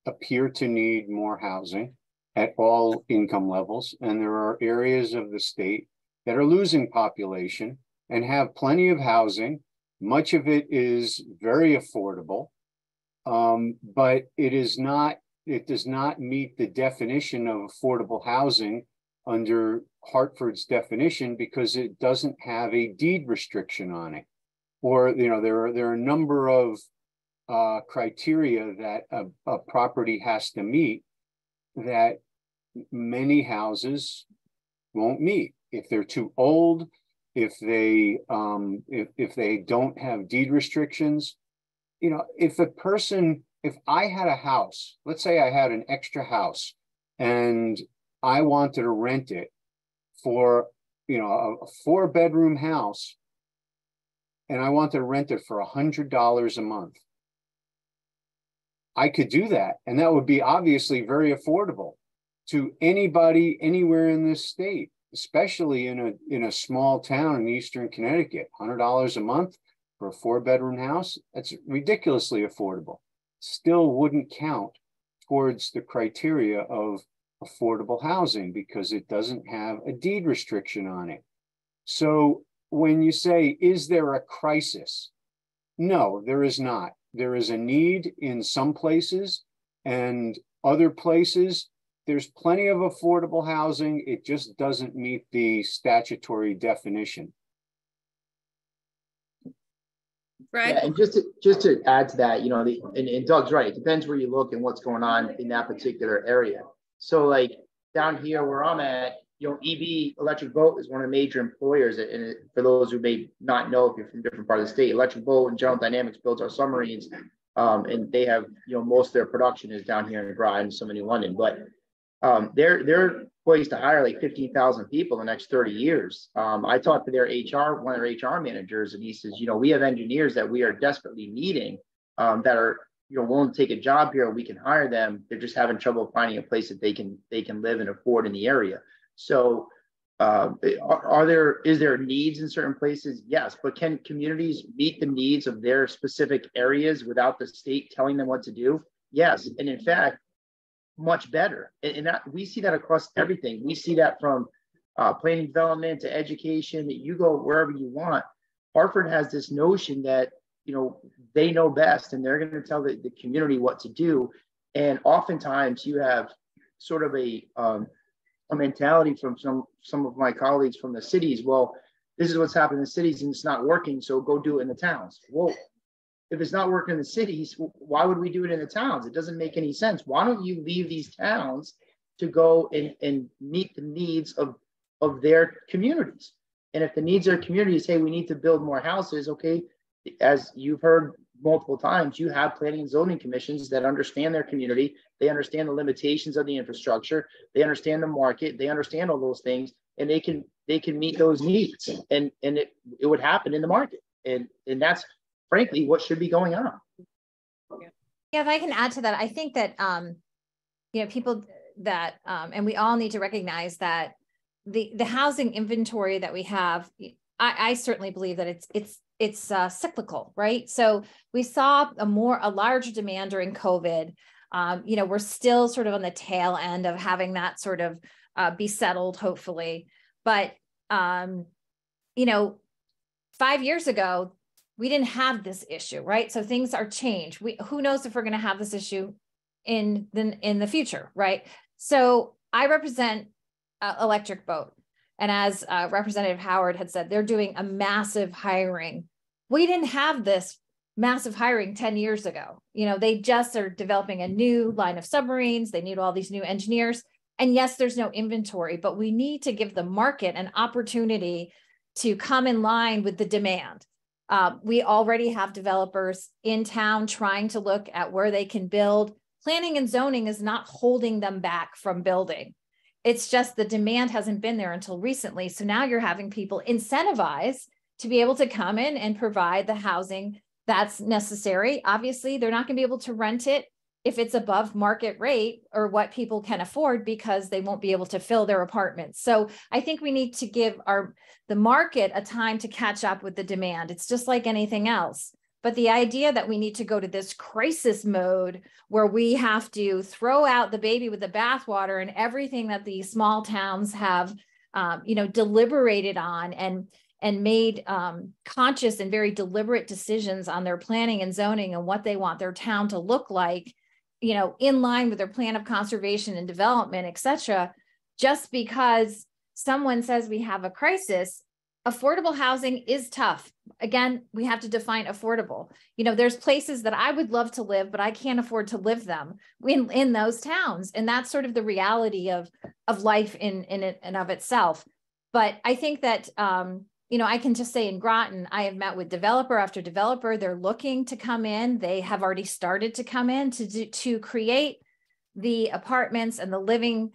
appear to need more housing at all income levels. And there are areas of the state that are losing population and have plenty of housing. Much of it is very affordable, but it does not meet the definition of affordable housing under Hartford's definition, because it doesn't have a deed restriction on it. Or, there are a number of criteria that a property has to meet that many houses won't meet if they're too old, if they don't have deed restrictions. You know, if I had a house, let's say I had an extra house and I wanted to rent it for, you know, a 4-bedroom house, and I wanted to rent it for $100 a month, I could do that. And that would be obviously very affordable to anybody anywhere in this state, especially in a small town in Eastern Connecticut. $100 a month for a 4-bedroom house, that's ridiculously affordable. Still wouldn't count towards the criteria of affordable housing because it doesn't have a deed restriction on it. So when you say, is there a crisis? No, there is not. There is a need in some places, and other places there's plenty of affordable housing. It just doesn't meet the statutory definition. Right. Yeah, and just to add to that, you know, and Doug's right. It depends where you look and what's going on in that particular area. So like down here where I'm at, you know, EB, Electric Boat, is one of the major employers. And for those who may not know, if you're from a different part of the state, Electric Boat and General Dynamics builds our submarines. And they have, you know, most of their production is down here in Groton and some in London. But they're poised to hire like 15,000 people in the next 30 years. I talked to their one of their HR managers, and he says, you know, we have engineers that we are desperately needing that are, you know, willing to take a job here. We can hire them. They're just having trouble finding a place that they can live and afford in the area. So is there needs in certain places? Yes, but can communities meet the needs of their specific areas without the state telling them what to do? Yes, and in fact, much better. And that, we see that across everything. We see that from planning development to education. That you go wherever you want. Hartford has this notion that, you know, they know best and they're going to tell the community what to do. And oftentimes you have sort of a mentality from some of my colleagues from the cities. Well, this is what's happening in the cities and it's not working, so go do it in the towns. Well, if it's not working in the cities, why would we do it in the towns? It doesn't make any sense. Why don't you leave these towns to go and meet the needs of their communities? And if the needs of their communities, hey, we need to build more houses, okay, as you've heard multiple times, you have planning and zoning commissions that understand their community. They understand the limitations of the infrastructure. They understand the market. They understand all those things, and they can meet those needs. And it would happen in the market. And that's frankly what should be going on. Yeah, if I can add to that, I think that you know, people that and we all need to recognize that the housing inventory that we have, I certainly believe that it's cyclical, right? So we saw a large demand during COVID. You know, we're still sort of on the tail end of having that sort of be settled, hopefully. But you know, 5 years ago, we didn't have this issue, right? So things are changed. Who knows if we're going to have this issue in the future, right? So I represent Electric Boat. And as Representative Howard had said, they're doing a massive hiring. We didn't have this massive hiring 10 years ago. You know, they just are developing a new line of submarines. They need all these new engineers. And yes, there's no inventory, but we need to give the market an opportunity to come in line with the demand. We already have developers in town trying to look at where they can build. Planning and zoning is not holding them back from building. It's just the demand hasn't been there until recently. So now you're having people incentivized to be able to come in and provide the housing that's necessary. Obviously, they're not going to be able to rent it if it's above market rate or what people can afford, because they won't be able to fill their apartments. So I think we need to give the market a time to catch up with the demand. It's just like anything else. But the idea that we need to go to this crisis mode where we have to throw out the baby with the bathwater and everything that these small towns have, you know, deliberated on and made conscious and very deliberate decisions on their planning and zoning and what they want their town to look like, you know, in line with their plan of conservation and development, et cetera, just because someone says we have a crisis, affordable housing is tough. Again, we have to define affordable. You know, there's places that I would love to live, but I can't afford to live them in those towns. And that's sort of the reality of life in it and of itself. But I think that, you know, I can just say in Groton, I have met with developer after developer. They're looking to come in. They have already started to come in to create the apartments and the living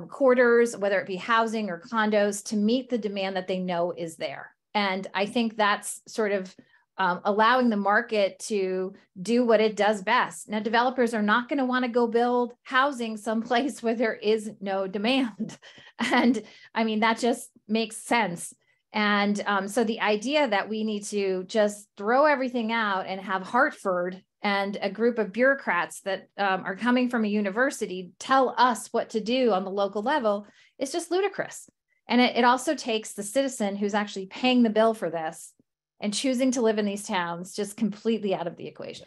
quarters, whether it be housing or condos, to meet the demand that they know is there. And I think that's sort of allowing the market to do what it does best. Now, developers are not going to want to go build housing someplace where there is no demand. And I mean, that just makes sense. And so the idea that we need to just throw everything out and have Hartford and a group of bureaucrats that are coming from a university tell us what to do on the local level is just ludicrous. And it also takes the citizen who's actually paying the bill for this and choosing to live in these towns just completely out of the equation.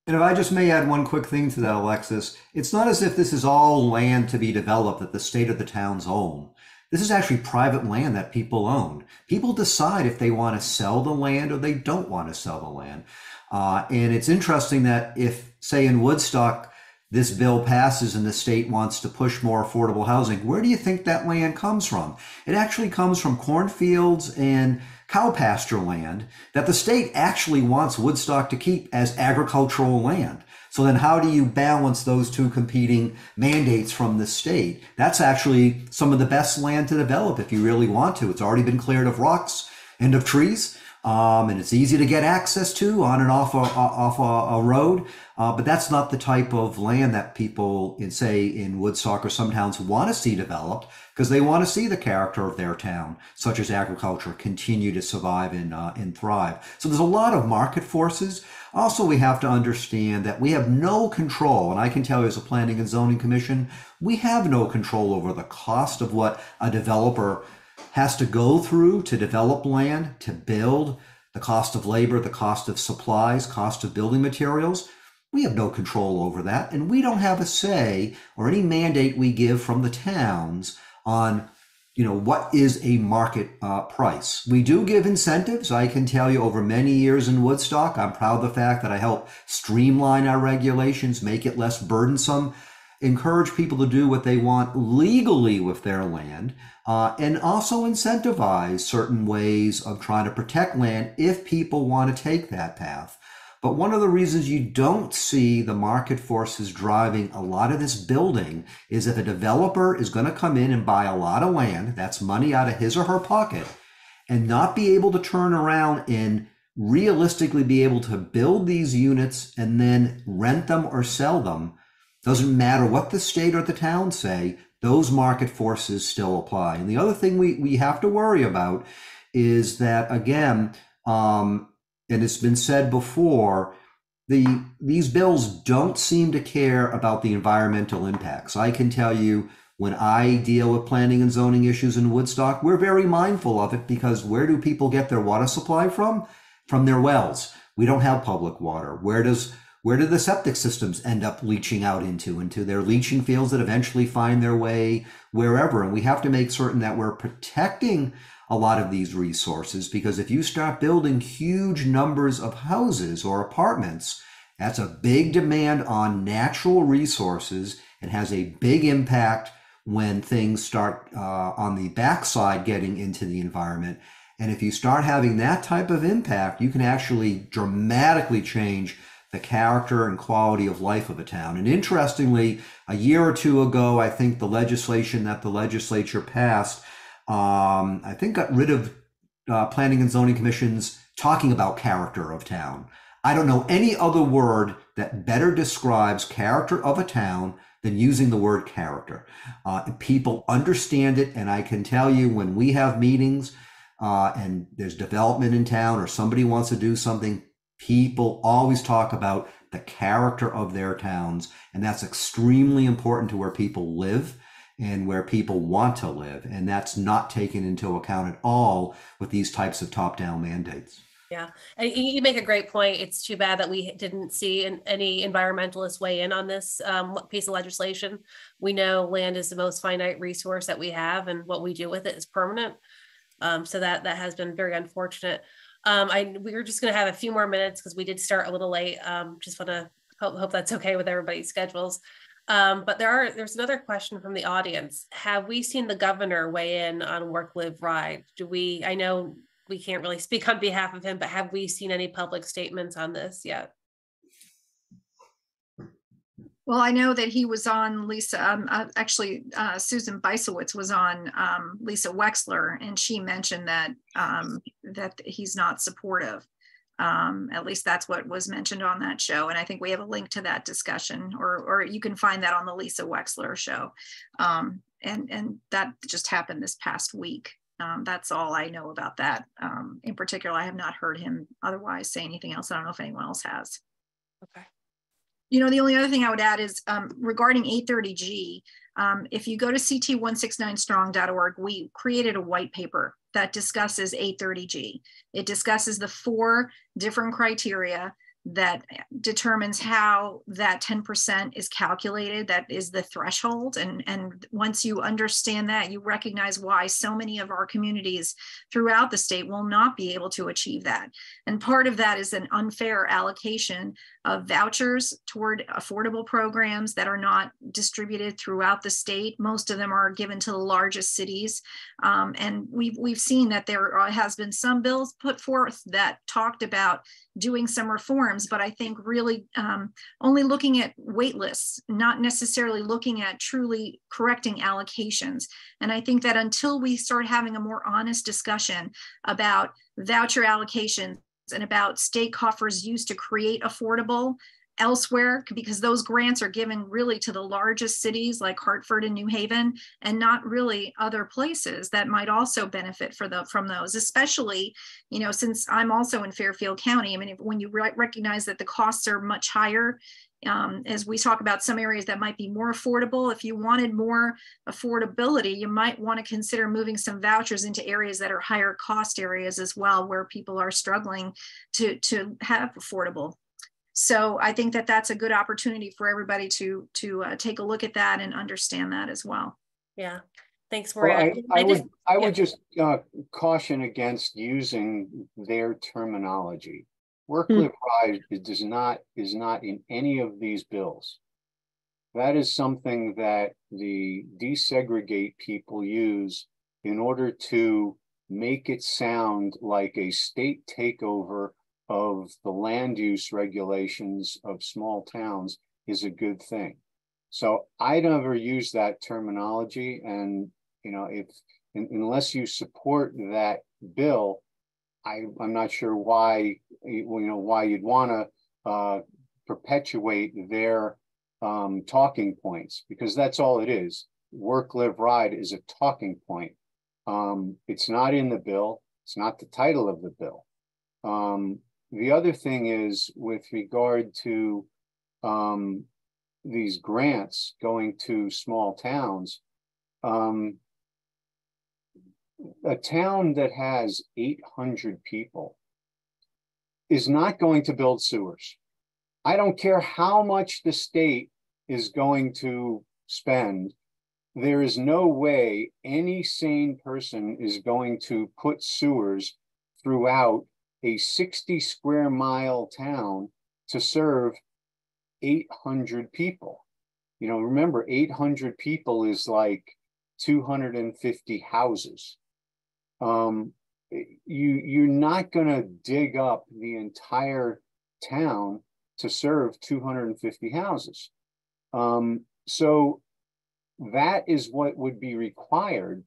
And if I just may add one quick thing to that, Alexis, it's not as if this is all land to be developed that the state or the towns own. This is actually private land that people own. People decide if they want to sell the land or they don't want to sell the land. And it's interesting that if, say, in Woodstock, this bill passes and the state wants to push more affordable housing, where do you think that land comes from? It actually comes from cornfields and cow pasture land that the state actually wants Woodstock to keep as agricultural land. So then how do you balance those two competing mandates from the state? That's actually some of the best land to develop if you really want to. It's already been cleared of rocks and of trees. And it's easy to get access to on and off a road. But that's not the type of land that people in Woodstock or some towns want to see developed, because they want to see the character of their town, such as agriculture, continue to survive and thrive. So there's a lot of market forces. Also, we have to understand that we have no control, and I can tell you as a Planning and Zoning Commission, we have no control over the cost of what a developer has to go through to develop land, to build, the cost of labor, the cost of supplies, cost of building materials. We have no control over that, and we don't have a say or any mandate we give from the towns on, what is a market price. We do give incentives. I can tell you over many years in Woodstock, I'm proud of the fact that I help streamline our regulations, make it less burdensome, encourage people to do what they want legally with their land, and also incentivize certain ways of trying to protect land if people want to take that path. But one of the reasons you don't see the market forces driving a lot of this building is if a developer is going to come in and buy a lot of land, that's money out of his or her pocket, and not be able to turn around and realistically be able to build these units and then rent them or sell them. Doesn't matter what the state or the town say, those market forces still apply. And the other thing we have to worry about is that, again, and it's been said before, these bills don't seem to care about the environmental impacts. I can tell you, when I deal with planning and zoning issues in Woodstock, we're very mindful of it, because where do people get their water supply from? From their wells. We don't have public water. Where do the septic systems end up leaching out into their leaching fields that eventually find their way wherever? And we have to make certain that we're protecting a lot of these resources, because if you start building huge numbers of houses or apartments, that's a big demand on natural resources and has a big impact when things start on the backside getting into the environment. And if you start having that type of impact, you can actually dramatically change the character and quality of life of a town. And interestingly, a year or two ago, I think the legislation that the legislature passed, I think got rid of planning and zoning commissions talking about character of town. I don't know any other word that better describes character of a town than using the word character. People understand it, and I can tell you, when we have meetings and there's development in town or somebody wants to do something, people always talk about the character of their towns, and that's extremely important to where people live and where people want to live. And that's not taken into account at all with these types of top-down mandates. Yeah, and you make a great point. It's too bad that we didn't see any environmentalists weigh in on this piece of legislation. We know land is the most finite resource that we have, and what we do with it is permanent. So that has been very unfortunate. We were just going to have a few more minutes because we did start a little late. Just want to hope that's okay with everybody's schedules. But there's another question from the audience. Have we seen the governor weigh in on Work, Live, Ride? I know we can't really speak on behalf of him, but have we seen any public statements on this yet? Well, I know that he was on Lisa, Susan Beisowitz was on Lisa Wexler, and she mentioned that that he's not supportive. At least that's what was mentioned on that show. And I think we have a link to that discussion, or you can find that on the Lisa Wexler show. And that just happened this past week. That's all I know about that. In particular, I have not heard him otherwise say anything else. I don't know if anyone else has. Okay. You know, the only other thing I would add is regarding 830G, if you go to CT169strong.org, we created a white paper that discusses 830G. It discusses the 4 different criteria that determines how that 10% is calculated. That is the threshold. And once you understand that, you recognize why so many of our communities throughout the state will not be able to achieve that. And part of that is an unfair allocation of vouchers toward affordable programs that are not distributed throughout the state. Most of them are given to the largest cities. And we've seen that there has been some bills put forth that talked about doing some reforms, but I think really only looking at wait lists, not necessarily looking at truly correcting allocations. And I think that until we start having a more honest discussion about voucher allocations and about state coffers used to create affordable elsewhere, because those grants are given really to the largest cities like Hartford and New Haven, and not really other places that might also benefit from those, especially, you know, since I'm also in Fairfield County. I mean, when you recognize that the costs are much higher, as we talk about some areas that might be more affordable, if you wanted more affordability, you might want to consider moving some vouchers into areas that are higher cost areas as well, where people are struggling to have affordable. So I think that that's a good opportunity for everybody to take a look at that and understand that as well. Yeah, thanks, Maria. Well, I would just caution against using their terminology. Work, live, ride is not in any of these bills. That is something that the desegregate people use in order to make it sound like a state takeover of the land use regulations of small towns is a good thing. So I never use that terminology, and you know, unless you support that bill, I'm not sure why you'd want to perpetuate their talking points, because that's all it is. Work, live, ride is a talking point. It's not in the bill. It's not the title of the bill. The other thing is, with regard to these grants going to small towns, a town that has 800 people is not going to build sewers. I don't care how much the state is going to spend. There is no way any sane person is going to put sewers throughout a 60 square mile town to serve 800 people. You know, remember, 800 people is like 250 houses. You're not going to dig up the entire town to serve 250 houses. So that is what would be required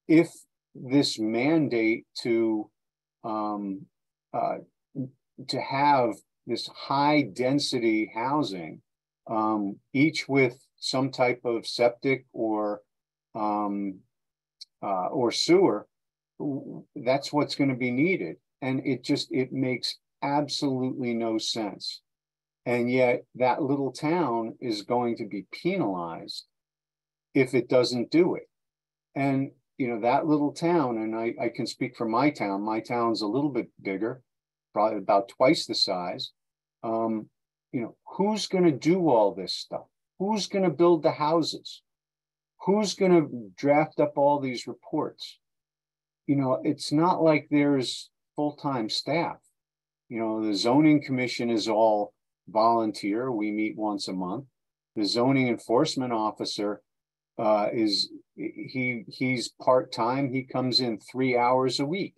if this mandate to have this high density housing, each with some type of septic or sewer, that's what's going to be needed. And it makes absolutely no sense. And yet that little town is going to be penalized if it doesn't do it. And, you know, that little town, and I can speak for my town's a little bit bigger, probably about twice the size. You know, who's going to do all this stuff? Who's going to build the houses? Who's going to draft up all these reports? you know, it's not like there's full-time staff. You know, the zoning commission is all volunteer. We meet once a month. The zoning enforcement officer he's part-time. He comes in 3 hours a week.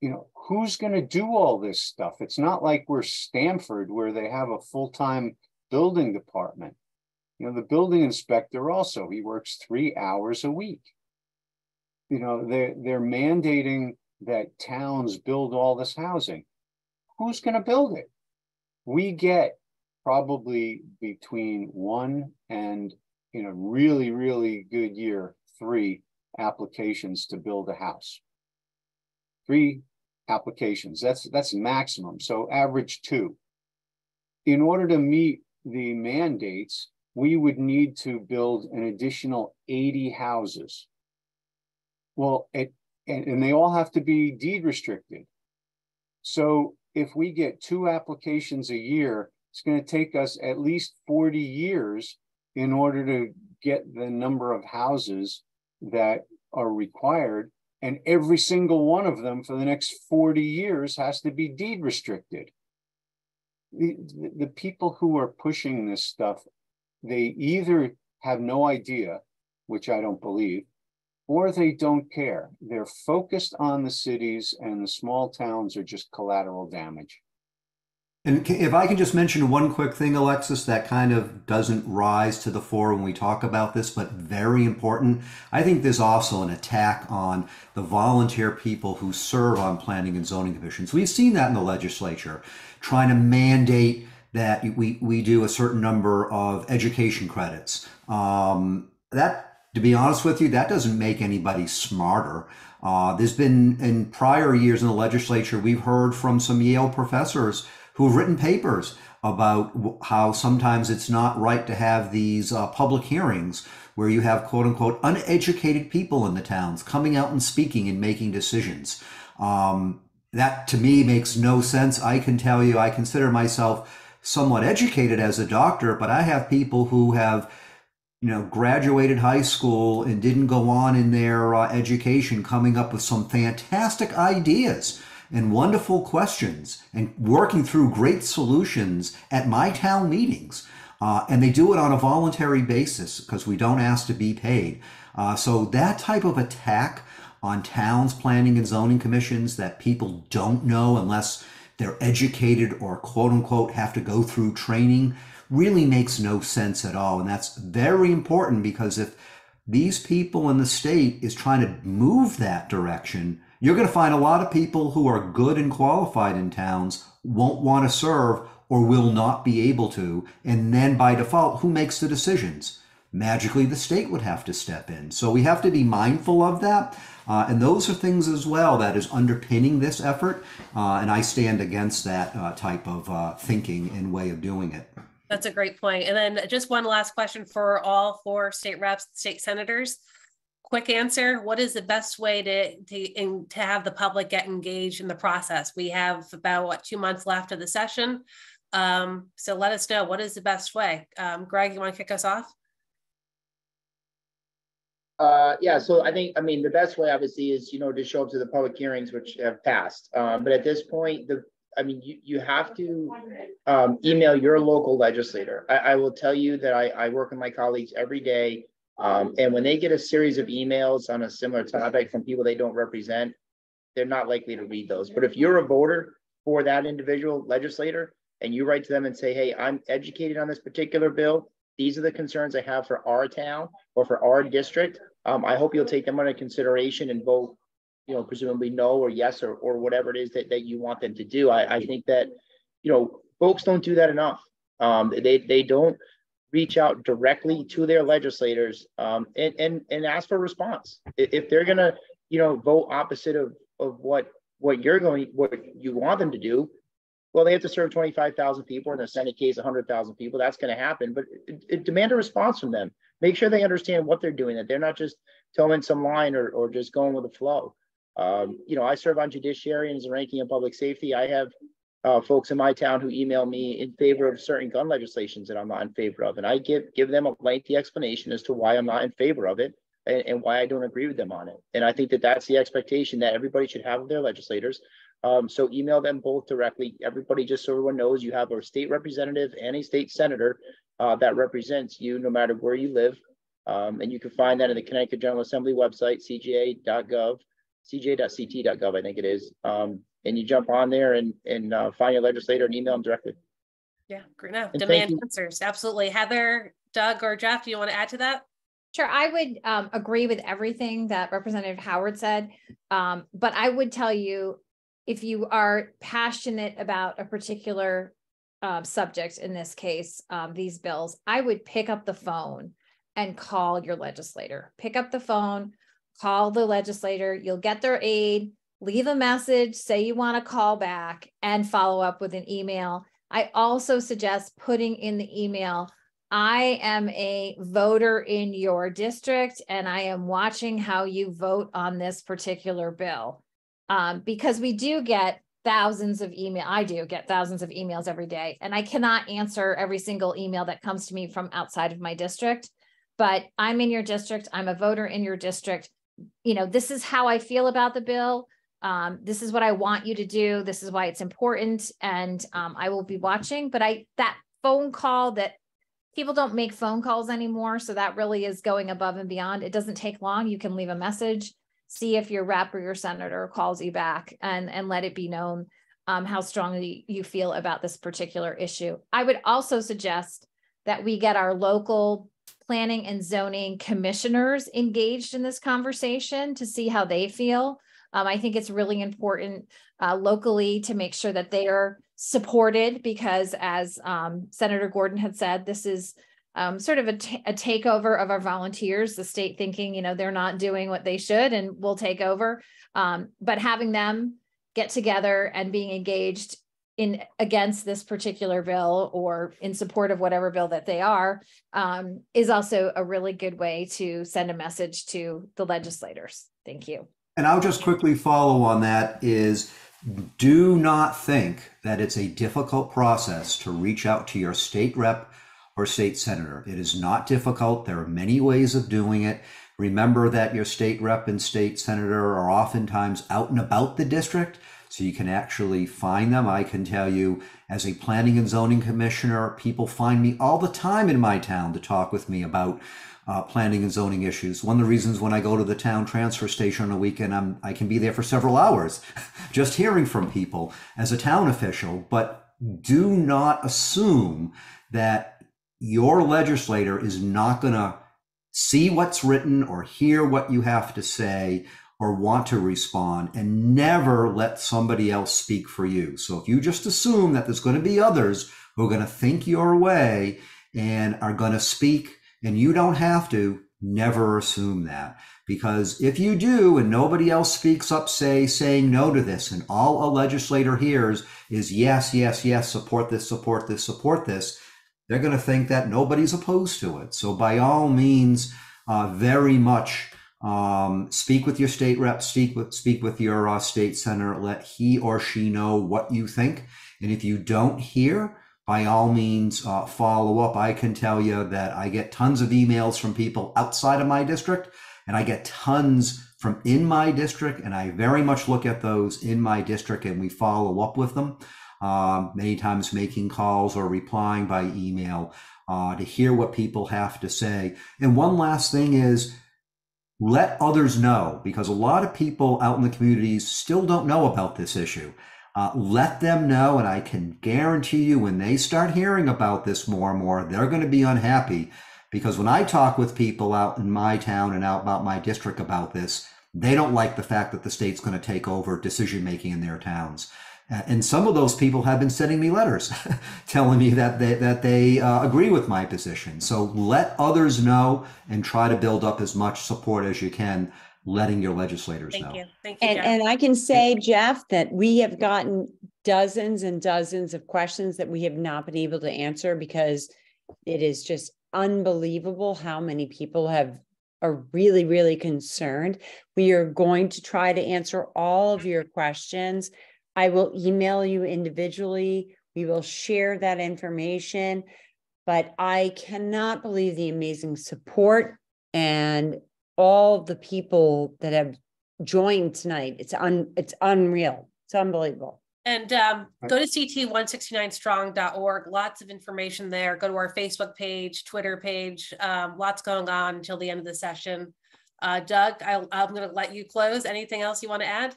You know, who's going to do all this stuff? It's not like we're Stanford where they have a full-time building department. You know, the building inspector also, he works 3 hours a week. You know, they're mandating that towns build all this housing. Who's going to build it? We get probably between 1 and, in a really, really good year, 3 applications to build a house. 3 applications, that's maximum. So average 2. In order to meet the mandates, we would need to build an additional 80 houses. Well, and they all have to be deed restricted. So if we get 2 applications a year, it's going to take us at least 40 years in order to get the number of houses that are required. And every single one of them for the next 40 years has to be deed restricted. The people who are pushing this stuff, they either have no idea, which I don't believe, or they don't care. They're focused on the cities, and the small towns are just collateral damage. And if I can just mention one quick thing, Alexis, that kind of doesn't rise to the fore when we talk about this, but very important. I think there's also an attack on the volunteer people who serve on planning and zoning commissions. We've seen that in the legislature, trying to mandate that we do a certain number of education credits. To be honest with you, that doesn't make anybody smarter. There's been, in prior years in the legislature, we've heard from some Yale professors who have written papers about how sometimes it's not right to have these public hearings where you have quote unquote uneducated people in the towns coming out and speaking and making decisions. That to me makes no sense. I can tell you, I consider myself somewhat educated as a doctor, but I have people who have, you know, graduated high school and didn't go on in their education coming up with some fantastic ideas and wonderful questions and working through great solutions at my town meetings. And they do it on a voluntary basis because we don't ask to be paid. So that type of attack on towns, planning and zoning commissions that people don't know unless they're educated or quote unquote have to go through training really makes no sense at all. And that's very important, because if these people in the state is trying to move that direction, you're going to find a lot of people who are good and qualified in towns won't want to serve or will not be able to. And then by default, who makes the decisions? Magically, the state would have to step in. So we have to be mindful of that. And those are things as well that is underpinning this effort. And I stand against that type of thinking and way of doing it. That's a great point. And then just one last question for all 4 state reps, state senators. Quick answer: what is the best way to have the public get engaged in the process? We have about 2 months left of the session. So let us know, what is the best way? Greg, you want to kick us off? Yeah, so I mean, the best way obviously is, you know, to show up to the public hearings, which have passed. But at this point, you have to email your local legislator. I will tell you that I work with my colleagues every day. And when they get a series of emails on a similar topic from people they don't represent, they're not likely to read those. But if you're a voter for that individual legislator and you write to them and say, hey, I'm educated on this particular bill, these are the concerns I have for our town or for our district, I hope you'll take them under consideration and vote, you know, presumably no or yes or whatever it is that you want them to do. I think that, you know, folks don't do that enough. They don't reach out directly to their legislators and ask for a response. If they're gonna, you know, vote opposite of what you want them to do, well, they have to serve 25,000 people, in the Senate case 100,000 people. That's going to happen, but demand a response from them. Make sure they understand what they're doing, that they're not just towing some line or just going with the flow. You know, I serve on judiciary and as a ranking in public safety. I have folks in my town who email me in favor of certain gun legislations that I'm not in favor of. And I give them a lengthy explanation as to why I'm not in favor of it. and why I don't agree with them on it. And I think that that's the expectation that everybody should have of their legislators. So email them both directly. Everybody, just so everyone knows, you have a state representative and a state senator that represents you no matter where you live. And you can find that in the Connecticut General Assembly website, cga.gov, cj.ct.gov, I think it is. And you jump on there and find your legislator and email them directly. Yeah, great enough. And Demand answers. Absolutely. Heather, Doug, or Jeff, do you want to add to that? Sure, I would agree with everything that Representative Howard said. But I would tell you, if you are passionate about a particular subject, in this case, these bills, I would pick up the phone and call your legislator. Pick up the phone, call the legislator. You'll get their aid, leave a message, say you want to call back, and follow up with an email. I also suggest putting in the email, I am a voter in your district, and I am watching how you vote on this particular bill. Because we do get thousands of email. I do get thousands of emails every day, and I cannot answer every single email that comes to me from outside of my district, but I'm in your district. I'm a voter in your district. You know, this is how I feel about the bill. This is what I want you to do. This is why it's important. And I will be watching, but that phone call, that people don't make phone calls anymore. So that really is going above and beyond. It doesn't take long. You can leave a message, see if your rep or your senator calls you back, and let it be known how strongly you feel about this particular issue. I would also suggest that we get our local planning and zoning commissioners engaged in this conversation to see how they feel. I think it's really important locally to make sure that they are supported, because as Senator Gordon had said, this is sort of a takeover of our volunteers, the state thinking, you know, they're not doing what they should and we'll take over. But having them get together and being engaged in against this particular bill or in support of whatever bill that they are is also a really good way to send a message to the legislators. Thank you. And I'll just quickly follow on that is, do not think that it's a difficult process to reach out to your state rep or state senator. It is not difficult. There are many ways of doing it. Remember that your state rep and state senator are oftentimes out and about the district, so you can actually find them. I can tell you, as a planning and zoning commissioner, people find me all the time in my town to talk with me about planning and zoning issues. One of the reasons when I go to the town transfer station on a weekend, I can be there for several hours just hearing from people as a town official. But do not assume that your legislator is not going to see what's written or hear what you have to say or want to respond, and never let somebody else speak for you. So if you just assume that there's going to be others who are going to think your way and are going to speak, and you don't have to, never assume that. Because if you do and nobody else speaks up, saying no to this, and all a legislator hears is yes, yes, yes, support this, support this, support this, they're going to think that nobody's opposed to it. So by all means, very much speak with your state rep, speak with your state senator, let he or she know what you think. And if you don't hear, by all means, follow up. I can tell you that I get tons of emails from people outside of my district, and I get tons from in my district, and I very much look at those in my district, and we follow up with them, many times making calls or replying by email to hear what people have to say. And one last thing is, let others know, because a lot of people out in the communities still don't know about this issue. Let them know, and I can guarantee you when they start hearing about this more and more, they're going to be unhappy, because when I talk with people out in my town and out about my district about this, they don't like the fact that the state's going to take over decision making in their towns. And some of those people have been sending me letters telling me that they agree with my position. So let others know and try to build up as much support as you can, letting your legislators know. Thank you, Jeff. And I can say, Jeff, that we have gotten dozens and dozens of questions that we have not been able to answer, because it is just unbelievable how many people are really, really concerned. We are going to try to answer all of your questions. I will email you individually. We will share that information, but I cannot believe the amazing support and all the people that have joined tonight. It's unreal. It's unbelievable. And go to CT169strong.org. Lots of information there. Go to our Facebook page, Twitter page. Lots going on until the end of the session. Doug, I'm going to let you close. Anything else you want to add?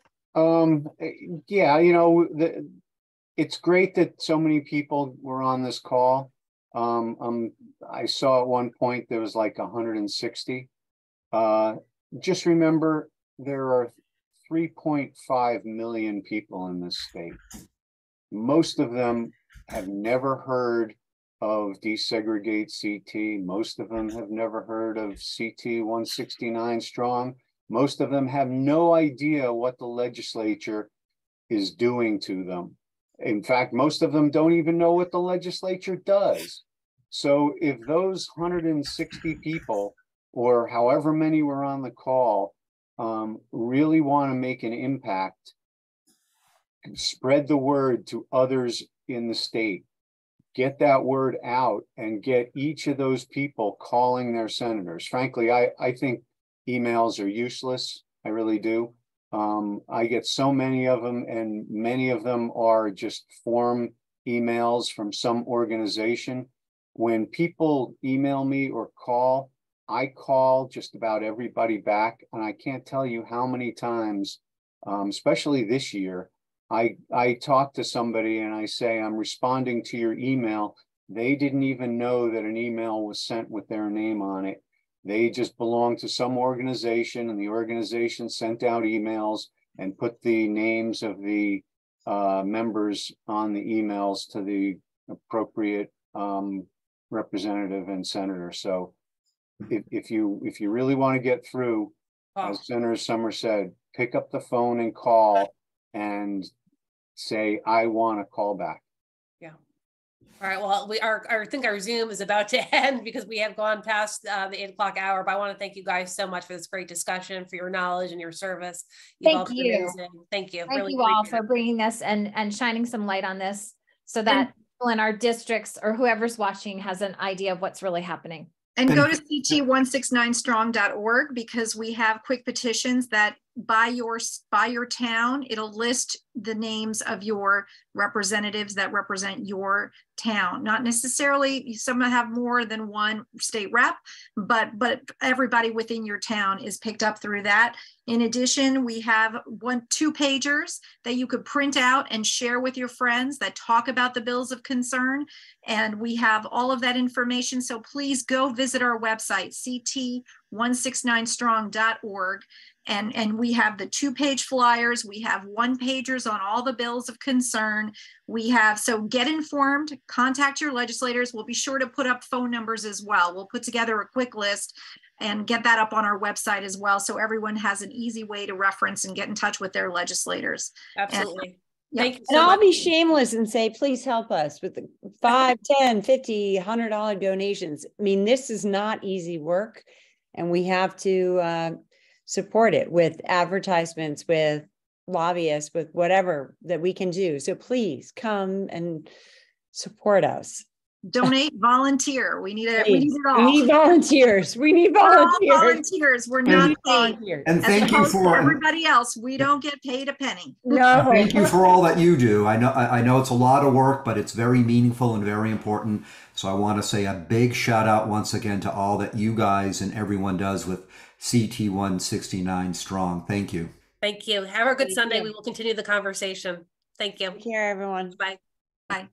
Yeah, it's great that so many people were on this call. I saw at one point there was like 160. Just remember, there are 3.5 million people in this state. Most of them have never heard of desegregate CT. Most of them have never heard of CT169 strong. Most of them have no idea what the legislature is doing to them. In fact, most of them don't even know what the legislature does. So if those 160 people, or however many were on the call, really want to make an impact, spread the word to others in the state, get that word out, and get each of those people calling their senators. Frankly, I think emails are useless. I really do. I get so many of them, and many of them are just form emails from some organization. When people email me or call, I call just about everybody back, and I can't tell you how many times, especially this year, I talk to somebody and I say, I'm responding to your email. They didn't even know that an email was sent with their name on it. They just belong to some organization, and the organization sent out emails and put the names of the members on the emails to the appropriate representative and senator. So if you really want to get through, as Senator Summer said, pick up the phone and call and say, I want to call back. Yeah. All right. Well, I think our Zoom is about to end because we have gone past the 8 o'clock hour. But I want to thank you guys so much for this great discussion, for your knowledge and your service. Thank you. Amazing. Thank you. Thank really you all for bringing this and shining some light on this, so that people in our districts or whoever's watching has an idea of what's really happening. And go to CT169strong.org, because we have quick petitions that by your town, it'll list the names of your representatives that represent your town. Not necessarily, some have more than one state rep, but everybody within your town is picked up through that. In addition, we have 2 pagers that you could print out and share with your friends that talk about the bills of concern. And we have all of that information. So please go visit our website, CT169strong.org. And we have the 2-page flyers. We have 1-pagers on all the bills of concern. So get informed, contact your legislators. We'll be sure to put up phone numbers as well. We'll put together a quick list and get that up on our website as well, so everyone has an easy way to reference and get in touch with their legislators. Absolutely. Thank you. And I'll be shameless and say, please help us with the $5, $10, $50, $100 donations. I mean, this is not easy work, and we have to support it with advertisements, with lobbyists, with whatever that we can do. So please come and support us. Donate, volunteer. We need it. We need it all. We need volunteers. We need volunteers. We're not paid. And thank you for everybody else. We don't get paid a penny. No. Thank you for all that you do. I know it's a lot of work, but it's very meaningful and very important. So I want to say a big shout out once again to all that you guys and everyone does with CT169 Strong. Thank you. Thank you. Have a good Sunday. We will continue the conversation. Thank you. Take care, everyone. Bye. Bye.